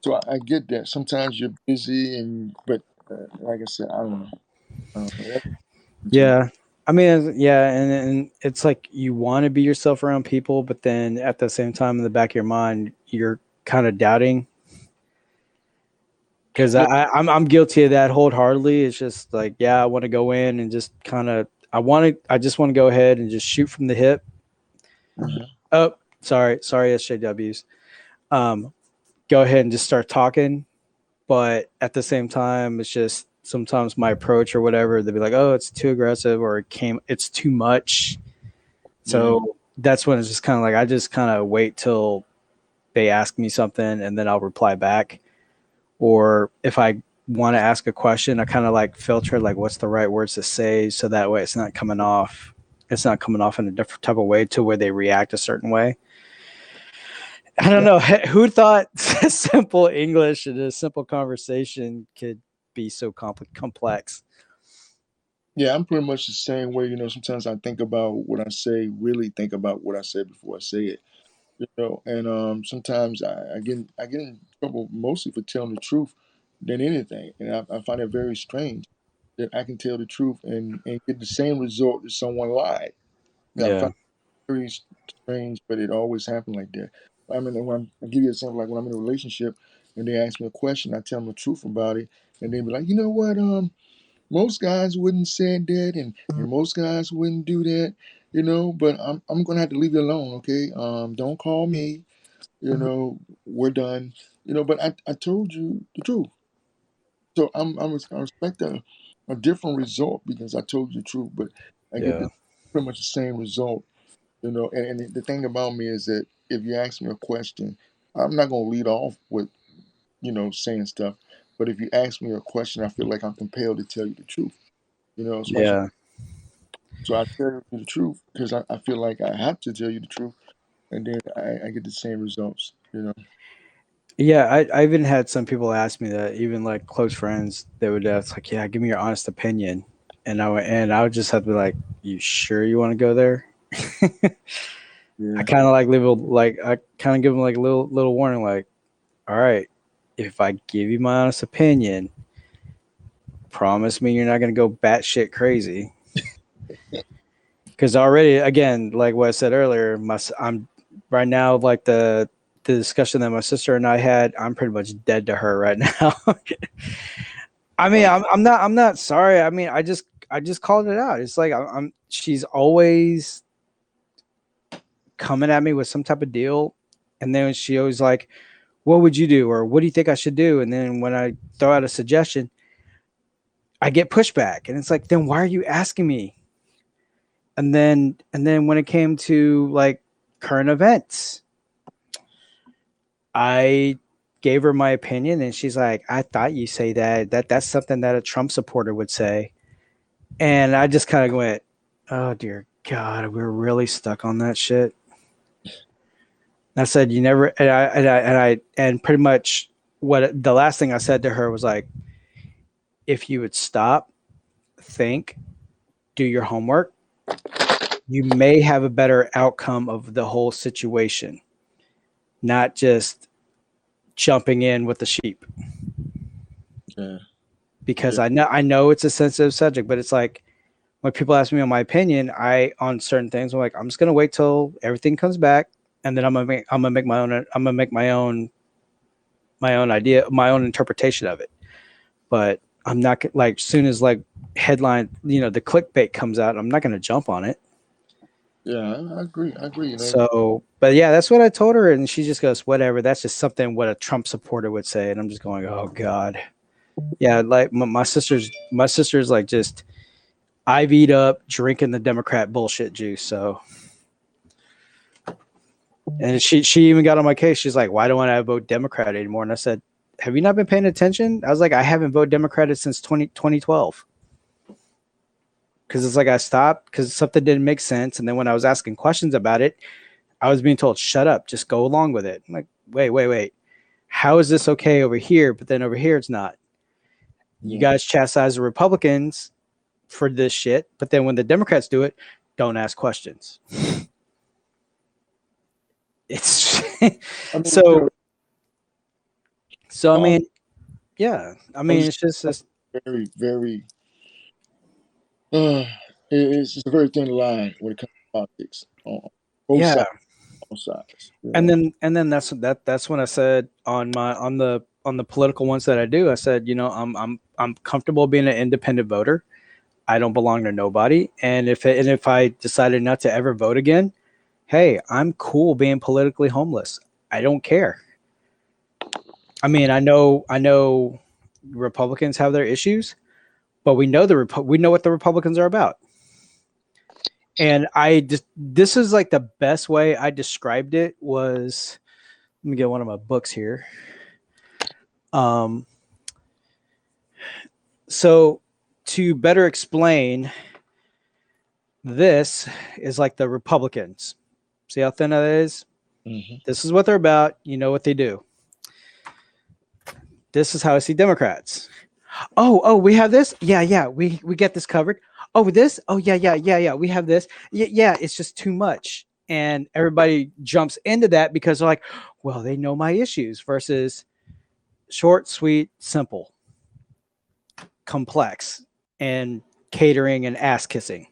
so I get that. Sometimes you're busy, but like I said, I don't know. That's to me. yeah. I mean, yeah, and it's like you want to be yourself around people, but then at the same time, in the back of your mind, you're kind of doubting. Because No, I'm guilty of that wholeheartedly. It's just like, yeah, I want to go in and just kind of I just want to go ahead and just shoot from the hip. mhm. Oh, sorry, SJWs. Go ahead and just start talking, but at the same time, it's just sometimes my approach or whatever, they'll be like, oh, it's too aggressive or it's too much. Yeah. So that's when it's just kind of like I just kind of wait till they ask me something and then I'll reply back. Or if I want to ask a question, I kind of like filter like what's the right words to say so that way it's not coming off in a different type of way to where they react a certain way. I don't Yeah. know who thought simple English and a simple conversation could be so complex. Yeah, I'm pretty much the same way. Sometimes I think about what I say, really think about what I say before I say it. And sometimes I get in trouble mostly for telling the truth than anything, and I find it very strange that I can tell the truth and get the same result as someone lied. Yeah, I Yeah. find it very strange, but it always happens like that. I mean, I'll give you an example. Like when I'm in a relationship and they ask me a question, I tell them the truth about it, and they be like, you know what, most guys wouldn't say that, and most guys wouldn't do that, But I'm gonna have to leave you alone, okay? Don't call me, we're done, But I told you the truth, so I respect a different result because I told you the truth, but I get Yeah. the pretty much the same result, And the thing about me is that if you ask me a question, I'm not gonna lead off with saying stuff, but if you ask me a question, I feel like I'm compelled to tell you the truth, especially. Yeah. So I tell you the truth because I feel like I have to tell you the truth, and then I get the same results. Yeah, I even had some people ask me that, even like close friends, they would ask like, "Yeah, give me your honest opinion," and I would just have to be like, "You sure you want to go there?" I Yeah, kind of like I kind of give them like a little warning, like, "All right, if I give you my honest opinion, promise me you're not gonna go batshit crazy." Because already, again, like what I said earlier, I'm right now like the discussion that my sister and I had. I'm pretty much dead to her right now. I mean, right. I'm not sorry. I mean, I just called it out. It's like she's always coming at me with some type of deal, and then she always like, "What would you do?" or "What do you think I should do?" And then when I throw out a suggestion, I get pushback, and it's like, "Then why are you asking me?" And then when it came to like current events, I gave her my opinion, and she's like, "I thought you say that's something that a Trump supporter would say." And I just kind of went, "Oh dear God, we're really stuck on that shit." And I said, "You never," and pretty much what the last thing I said to her was like, "If you would stop, think, do your homework, you may have a better outcome of the whole situation, not just jumping in with the sheep." Yeah, Because yeah, I know it's a sensitive subject, but it's like when people ask me on my opinion, I on certain things, I'm like, I'm just gonna wait till everything comes back, and then I'm gonna make my own idea, my own interpretation of it. But I'm not like soon as like headline, the clickbait comes out, I'm not gonna jump on it. yeah. I agree. I agree. So, but yeah, that's what I told her, and she just goes, "Whatever. That's just something what a Trump supporter would say." And I'm just going, "Oh God." Yeah, like my sister's like just IV'd up drinking the Democrat bullshit juice. So, and she even got on my case. She's like, "Why don't I vote Democrat anymore?" And I said, "Have you not been paying attention?" I was like, "I haven't voted Democrat since 2012." Because it's like I stopped because something didn't make sense. And then when I was asking questions about it, I was being told, "Shut up, just go along with it." I'm like, wait. How is this okay over here? But then over here, it's not. You Yeah. guys chastise the Republicans for this shit. But then when the Democrats do it, don't ask questions. It's I mean, so, I all mean, yeah. I I mean, was it's just very, very. Uh, It's just a very thin line when it comes to politics on both Yeah. sides. Both sides. You And know. then that's when I said on the political ones that I do, I said, I'm comfortable being an independent voter. I don't belong to nobody. And if I decided not to ever vote again, hey, I'm cool being politically homeless. I don't care. I mean, I know Republicans have their issues, but we know we know what the Republicans are about. And this is like the best way I described it was, let me get one of my books here. Um, so to better explain, this is like the Republicans. See how thin that is? Mm-hmm. This is what they're about. You know what they do. This is how I see Democrats. Oh, we have this. Yeah, we get this covered. Oh, this. Oh, yeah. We have this. Yeah. It's just too much, and everybody jumps into that because they're like, well, they know my issues. Versus short, sweet, simple, complex, and catering and ass kissing.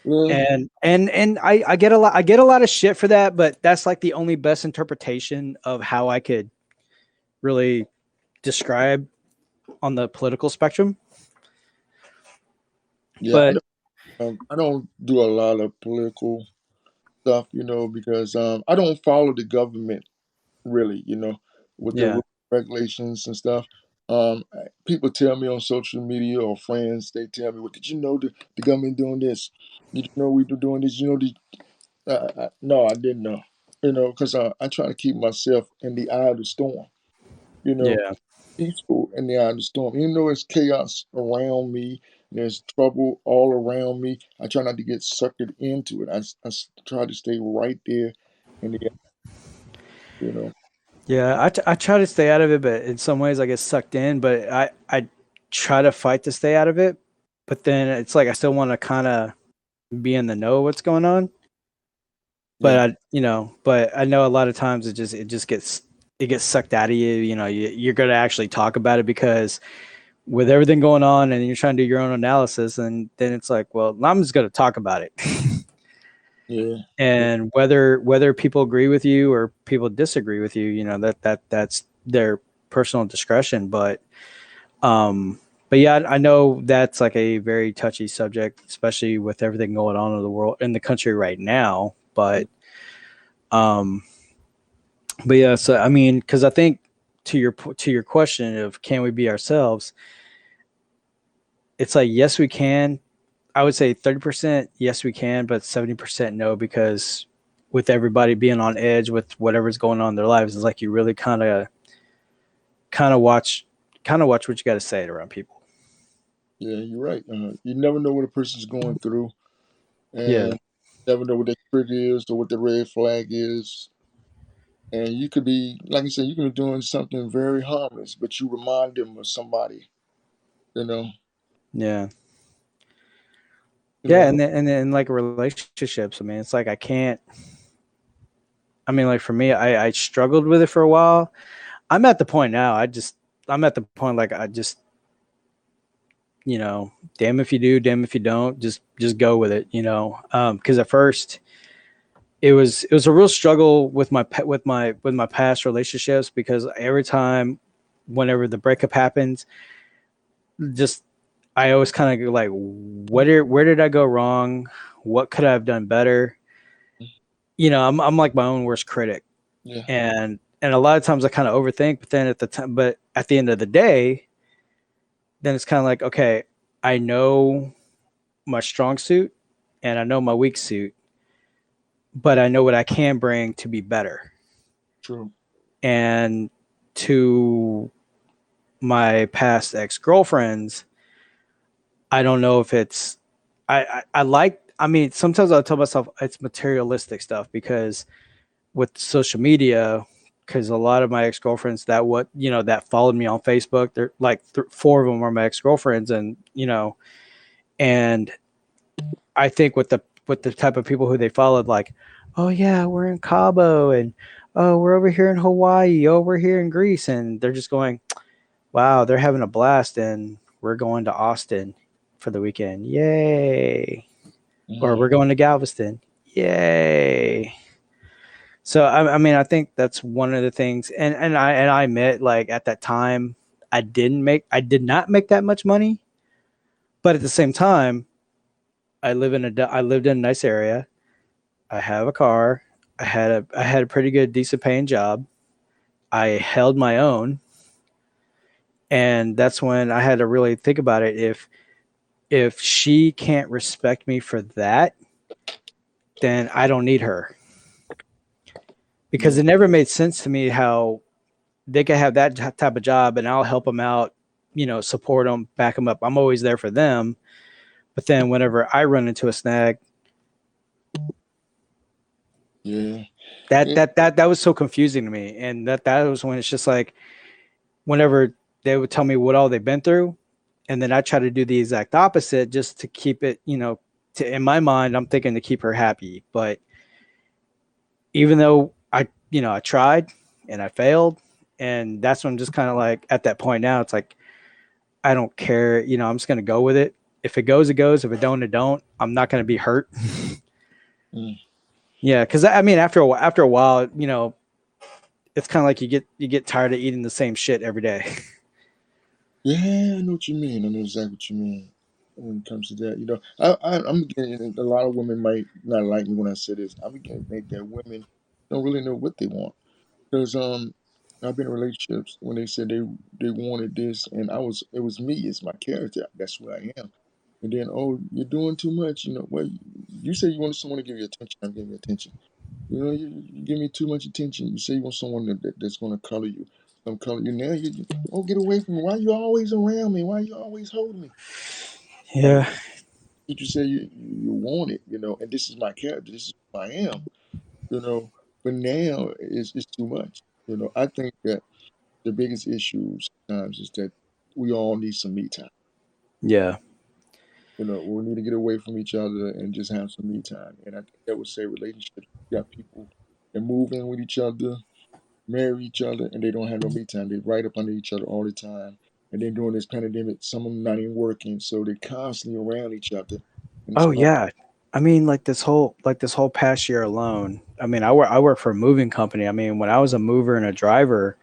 Yeah. And I get a lot of shit for that, but that's like the only best interpretation of how I could really describe on the political spectrum. Yeah. But I don't do a lot of political stuff, because I don't follow the government really, with their yeah, rules, regulations and stuff. People tell me on social media or friends, they tell me, "Well, did you know the government doing this? Did you know we were doing this? No, I didn't know. Because I try to keep myself in the eye of the storm. You know, yeah, peaceful in the eye of the storm. Even though there's chaos around me, there's trouble all around me. I try not to get sucked into it. Try to stay right there in the, you know. yeah. I try to stay out of it, but in some ways I get sucked in. But I try to fight to stay out of it. But then it's like I still want to kind of be in the know of what's going on. But Yeah, but I know a lot of times it just gets sucked out of you. You're going to actually talk about it because with everything going on and you're trying to do your own analysis, and then it's like, well, I'm just going to talk about it. yeah, yeah, And whether people agree with you or people disagree with you, that's their personal discretion. But yeah, I know that's like a very touchy subject, especially with everything going on in the world, in the country right now. Um, but yeah, so I mean, because I think to your question of can we be ourselves, it's like yes, we can. I would say 30% yes, we can, but 70% no, because with everybody being on edge with whatever's going on in their lives, it's like you really kind of watch what you got to say around people. yeah. You're right. You never know what a person's going through, Yeah, and never know what their trigger is or what the red flag is. And you could be, like you said, you could be doing something very harmless, but you remind them of somebody. You know, yeah, you yeah, know. and like relationships. I mean, it's like I can't. I mean, like for me, I struggled with it for a while. I'm at the point now. I'm at the point like I just damn if you do, damn if you don't, just go with it. Because at first it was a real struggle with my past relationships because every time whenever the breakup happens, just I always kind of go like, where did I go wrong? What could I have done better? I'm like my own worst critic, Yeah, and a lot of times I kind of overthink. But at the end of the day, then it's kind of like, okay, I know my strong suit and I know my weak suit, but I know what I can bring to be better. true. And to my past ex girlfriends, I don't know if it's I like. I mean, sometimes I'll tell myself it's materialistic stuff because with social media, because a lot of my ex girlfriends that followed me on Facebook, they're like four of them are my ex girlfriends, and I think with the type of people who they followed, like, oh yeah, we're in Cabo, and oh we're over here in Hawaii, oh we're here in Greece, and they're just going, wow, they're having a blast, and we're going to Austin. for the weekend. Yay. Or Mm. we're going to Galveston. Yay. So I mean, I think that's one of the things, and I admit, like at that time, I did not make that much money, but at the same time, I lived in a nice area. I have a car. I had a pretty good, decent paying job. I held my own, and that's when I had to really think about it. If she can't respect me for that, then I don't need her, because Yeah. it never made sense to me how they could have that type of job and I'll help them out, support them, back them up. I'm always there for them. But then whenever I run into a snag, Yeah. that Yeah. that that that was so confusing to me. And that was when it's just like whenever they would tell me what all they've been through, and then I try to do the exact opposite just to keep it, in my mind, I'm thinking to keep her happy. But even though I tried and I failed, and that's when I'm just kind of like at that point now, it's like I don't care. I'm just gonna go with it. If it goes, it goes. If it don't, it don't. I'm not gonna be hurt. Mm. Yeah, because I mean, after a while, it's kind of like you get tired of eating the same shit every day. Yeah, I know what you mean. I know exactly what you mean when it comes to that. I'm getting a lot of women might not like me when I say this. I'm beginning to think that women don't really know what they want. Because I've been in relationships when they said they wanted this, and it was me, it's my character. That's who I am. And then, oh, you're doing too much. Well, you say you want someone to give you attention. I'm giving you attention. You give me too much attention. You say you want someone that's going to color you. I'm color you now. Oh, get away from me. Why you always around me? Why you always holding me? Oh, Yeah, you say you want it, and this is my character. This is who I am, you know. But now it's too much. I think that the biggest issue sometimes is that we all need some me time. yeah. We need to get away from each other and just have some me time. And I think that would say relationships. You got people that move in with each other, marry each other, and they don't have no me time. They right up under each other all the time. And then during this pandemic, some of them not even working, so they're constantly around each other. And it's Oh hard. yeah. I mean, like this whole past year alone. I mean, I work for a moving company. I mean, when I was a mover and a driver,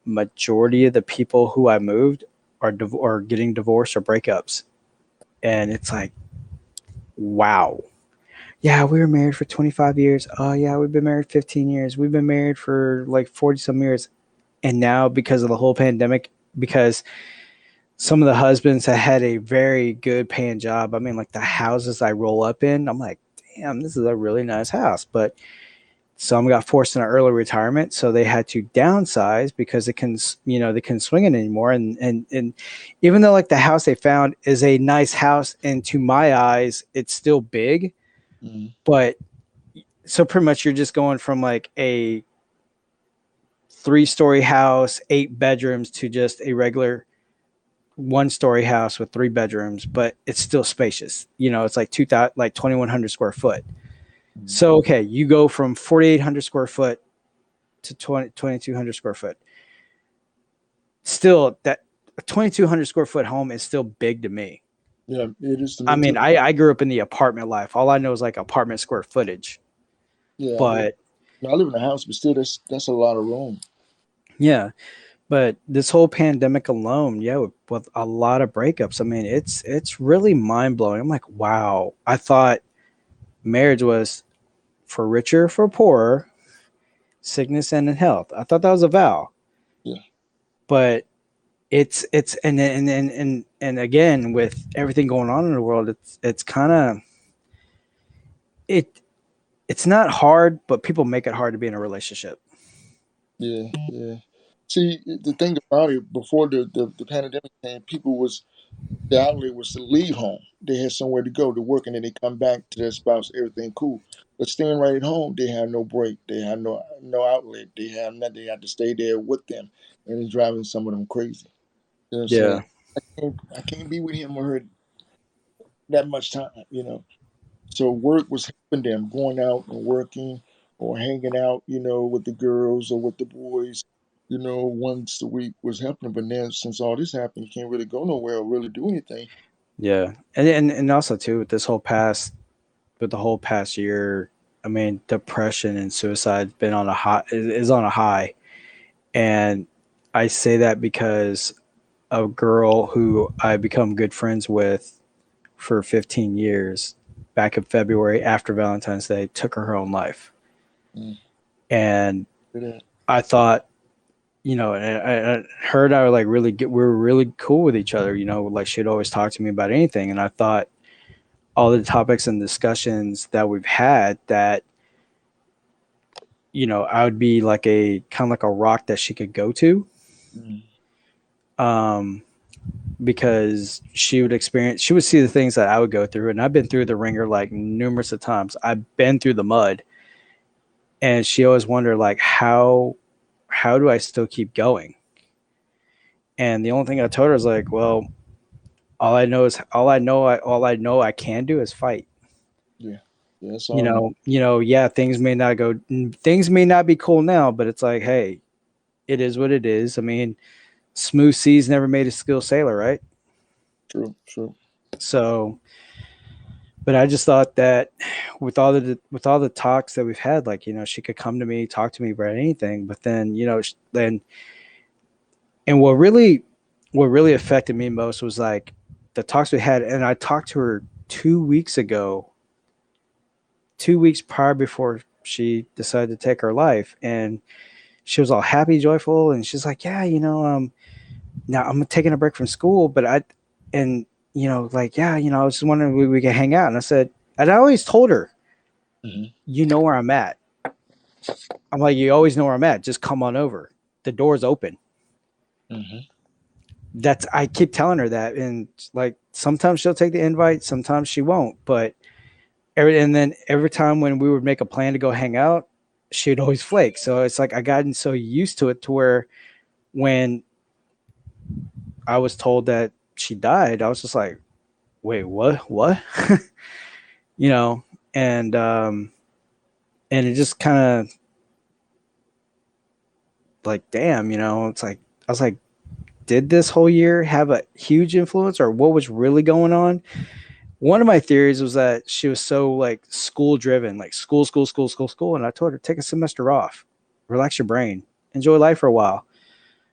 majority of the people who I moved are getting divorced or breakups, and it's like, wow. Yeah, we were married for 25 years. Oh yeah, we've been married 15 years. We've been married for like 40 some years. And now because of the whole pandemic, because some of the husbands had a very good paying job. I mean, like the houses I roll up in, I'm like, damn, this is a really nice house. But some got forced into early retirement, so they had to downsize because they couldn't swing it anymore. And even though like the house they found is a nice house, and to my eyes, it's still big, Mhm. but so pretty much you're just going from like a 3-story house, 8 bedrooms, to just a regular 1-story house with 3 bedrooms, but it's still spacious. It's like 2,000, like 2,100 square foot. Mhm. So okay, you go from 4,800 square foot to 2,200 square foot. Still, that a 2,200 square foot home is still big to me. Yeah, it is to I me too. mean, I grew up in the apartment life. All I know is like apartment square footage. Yeah, But I live in a house, but still, that's a lot of room. yeah, but this whole pandemic alone, yeah, with a lot of breakups, I mean, it's really mind blowing. I'm like, wow. I thought marriage was for richer, for poorer, sickness and in health. I thought that was a vow, Yeah, but it's and again with everything going on in the world, it's kind of it it's not hard, but people make it hard to be in a relationship. yeah, yeah. See, the thing about it, before the pandemic came, people was the outlet was to leave home. They had somewhere to go to work, and then they come back to their spouse. Everything cool, but staying right at home, they have no break. They have no outlet. They have nothing. They have to stay there with them, and it's driving some of them crazy. You know what I'm saying? Yeah. I can't be with him or her that much time. So work was helping them going out and working or hanging out, with the girls or with the boys, once a week was helping them. But now since all this happened, you can't really go nowhere or really do anything. Yeah. And also too with the whole past year, I mean, depression and suicide been on a high is on a high. And I say that because a girl who I become good friends with for 15 years back in February after Valentine's Day took her own life. Mm. And Hear that? I thought, and her and I were like we were really cool with each other, like she'd always talk to me about anything. And I thought all the topics and discussions that we've had that, I would be like a kind of like a rock that she could go to. Mm. Um, because she would see the things that I would go through. And I've been through the ringer like numerous of times. I've been through the mud, and she always wondered like, how do I still keep going? And the only thing I told her is like, well, all I know I can do is fight. Yeah. Yeah, that's all. Yeah, things may not be cool now, but it's like, hey, it is what it is. I mean, smooth seas never made a skilled sailor, right? True, true. So, but I just thought that with all the talks that we've had, like, she could come to me, talk to me about anything. But then, and what really affected me most was like the talks we had. And I talked to her 2 weeks ago, 2 weeks prior before she decided to take her life. And she was all happy, joyful. And she's like, yeah, now I'm taking a break from school, but like, yeah, I was just wondering if we could hang out. And I said, and I always told her, Mm-hmm. you know where I'm at. I'm like, you always know where I'm at. Just come on over. The door's open. Mm-hmm. I keep telling her that. And like, sometimes she'll take the invite, sometimes she won't. But every time when we would make a plan to go hang out, she'd always flake. So it's like, I gotten so used to it to where when I was told that she died, I was just like, wait, what? you know, and it just kind of like, damn, it's like, I was like, did this whole year have a huge influence, or what was really going on? One of my theories was that she was so like school driven, like school, school, school, school, school. And I told her, take a semester off, relax your brain, enjoy life for a while.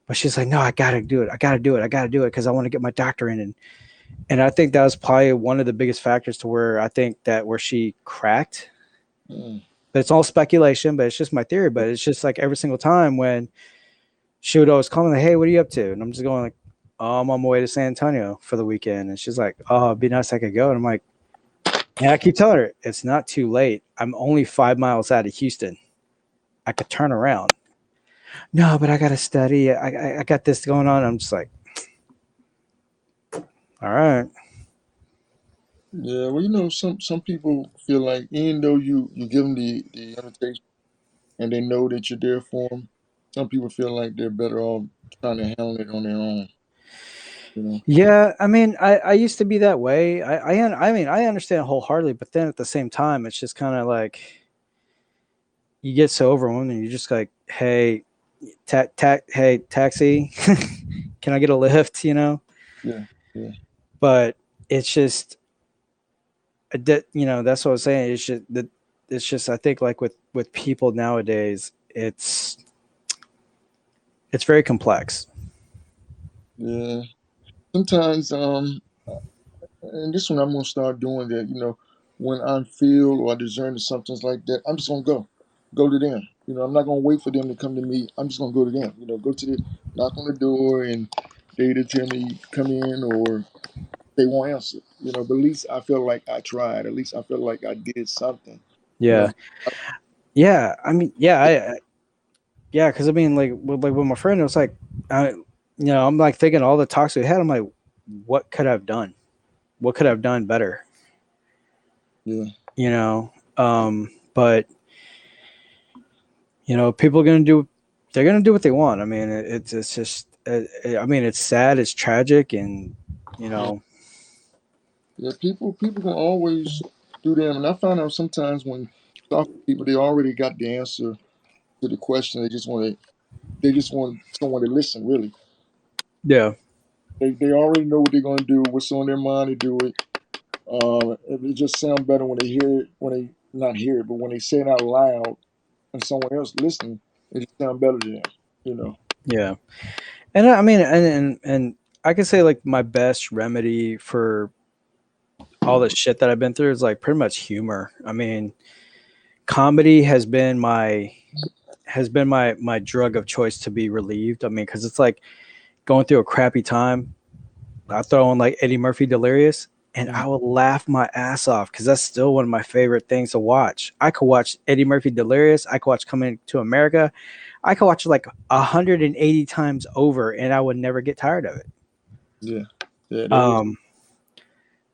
But she's like, no, I gotta do it. I gotta do it. I gotta do it because I want to get my doctorate in. And I think that was probably one of the biggest factors to where I think that where she cracked. Mm. But it's all speculation, but it's just my theory. But it's just like every single time when she would always call me like, hey, what are you up to? And I'm just going like, oh, I'm on my way to San Antonio for the weekend. And she's like, oh, it'd be nice I could go. And I'm like, and I keep telling her, it's not too late. I'm only 5 miles out of Houston. I could turn around. No, but I got to study. I got this going on. I'm just like, all right. Yeah, well, some people feel like even though you give them the invitation and they know that you're there for them, some people feel like they're better off trying to handle it on their own. You know. Yeah, I mean, I used to be that way. I mean, I understand wholeheartedly, but then at the same time, it's just kind of like you get so overwhelmed and you're just like, hey, hey, taxi, can I get a lift? Yeah, yeah, But it's just that's what I was saying. It's just I think like with people nowadays, it's very complex. yeah. Sometimes, and this one I'm gonna start doing that. When I feel or I discern that something's like that, I'm just gonna go to them. I'm not gonna wait for them to come to me. I'm just gonna go to them. Go to the knock on the door and they either tell me come in or they won't answer. But at least I feel like I tried. At least I feel like I did something. You Yeah, know. yeah. I mean, yeah, because I mean, with my friend, it was like, I'm like thinking all the talks we had. I'm like, what could I've done? What could I've done better? Yeah. But people are gonna do. They're gonna do what they want. I mean, it's just. I mean, it's sad. It's tragic, and you Yeah. know. Yeah. People can always do them, and I found out sometimes when talking to people, they already got the answer to the question. They just want someone to listen. Really. Yeah. They already know what they're gonna do, what's on their mind to do it. It just sounds better when they hear it, when they not hear it, but when they say it out loud and someone else listening, it just sounds better to them. You know. Yeah. And I mean, and I can say like my best remedy for all the shit that I've been through is like pretty much humor. I mean, comedy has been my drug of choice to be relieved. I mean, because it's like going through a crappy time. I throw on like Eddie Murphy Delirious, and I will laugh my ass off because that's still one of my favorite things to watch. I could watch Eddie Murphy Delirious. I could watch Coming to America. I could watch it like 180 times over, and I would never get tired of it. Yeah, that is.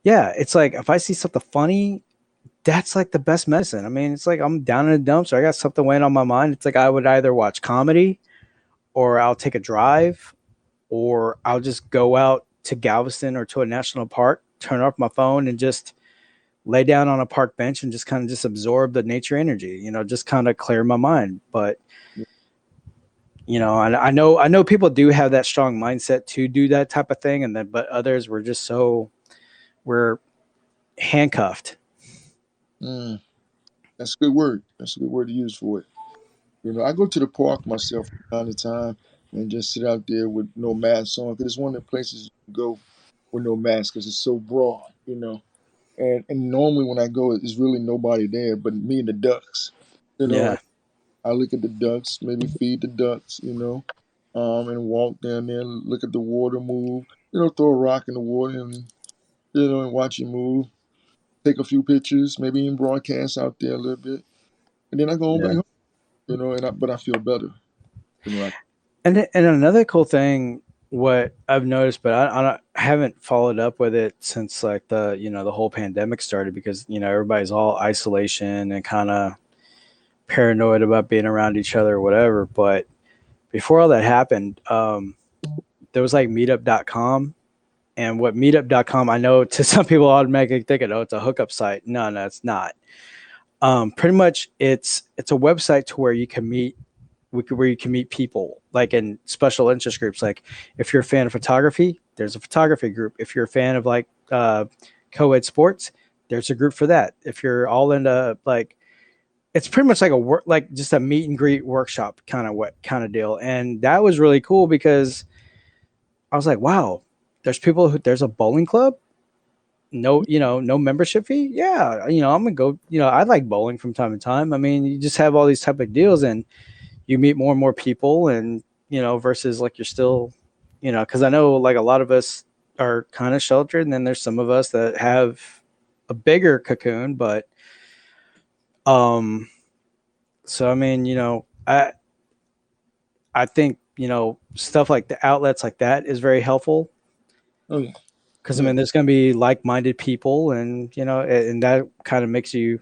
Yeah, it's like if I see something funny, that's like the best medicine. I mean, it's like I'm down in the dumps, or I got something weighing on my mind. It's like I would either watch comedy, or I'll take a drive, or I'll just go out to Galveston or to a national park, turn off my phone, and just lay down on a park bench and just kind of just absorb the nature energy. You know, just kind of clear my mind. But you know, I know people do have that strong mindset to do that type of thing, and then but others were just we're handcuffed. That's a good word. That's a good word to use for it. You know, I go to the park myself from time to time and just sit out there with no mask on because it's one of the places you can go with no mask because it's so broad. You know, and normally when I go, there's really nobody there but me and the ducks. You know, Yeah, and I look at the ducks, maybe feed the ducks. You know, and walk down there, and look at the water move. You know, throw a rock in the water and and watch it move. Take a few pictures, maybe even broadcast out there a little bit, and then I go on back yeah. home. You know, but I feel better. You know, And another cool thing, what I've noticed, but I haven't followed up with it since like the whole pandemic started because everybody's all isolation and kind of paranoid about being around each other or whatever. But before all that happened, there was like Meetup.com. And what Meetup.com, I know to some people automatically thinking, oh, it's a hookup site. No, it's not. Pretty much, it's a website to where you can meet people like in special interest groups. Like if you're a fan of photography, there's a photography group. If you're a fan of like co-ed sports, there's a group for that. If you're all into like, it's pretty much like a work, like just a meet and greet workshop kind of deal. And that was really cool because I was like, wow, there's a bowling club. No, no membership fee. Yeah. I'm gonna go, I like bowling from time to time. I mean, you just have all these type of deals and you meet more and more people and versus like you're still because I know like a lot of us are kind of sheltered and then there's some of us that have a bigger cocoon, but so I mean I think stuff like the outlets like that is very helpful. oh yeah, Because I yeah, mean, there's going to be like-minded people, and and that kind of makes you,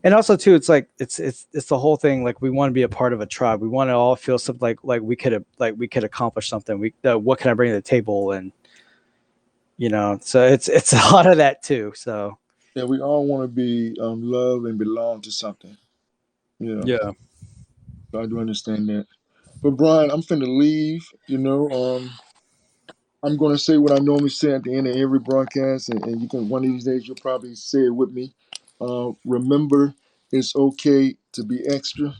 and also too, it's like it's the whole thing. Like we want to be a part of a tribe. We want to all feel something like we could accomplish something. What can I bring to the table? And so it's a lot of that too. So yeah. We all want to be loved and belong to something. You know, yeah, so I do understand that. But Brian, I'm finna leave. I'm gonna say what I normally say at the end of every broadcast, and you can one of these days you'll probably say it with me. Remember, it's okay to be extra.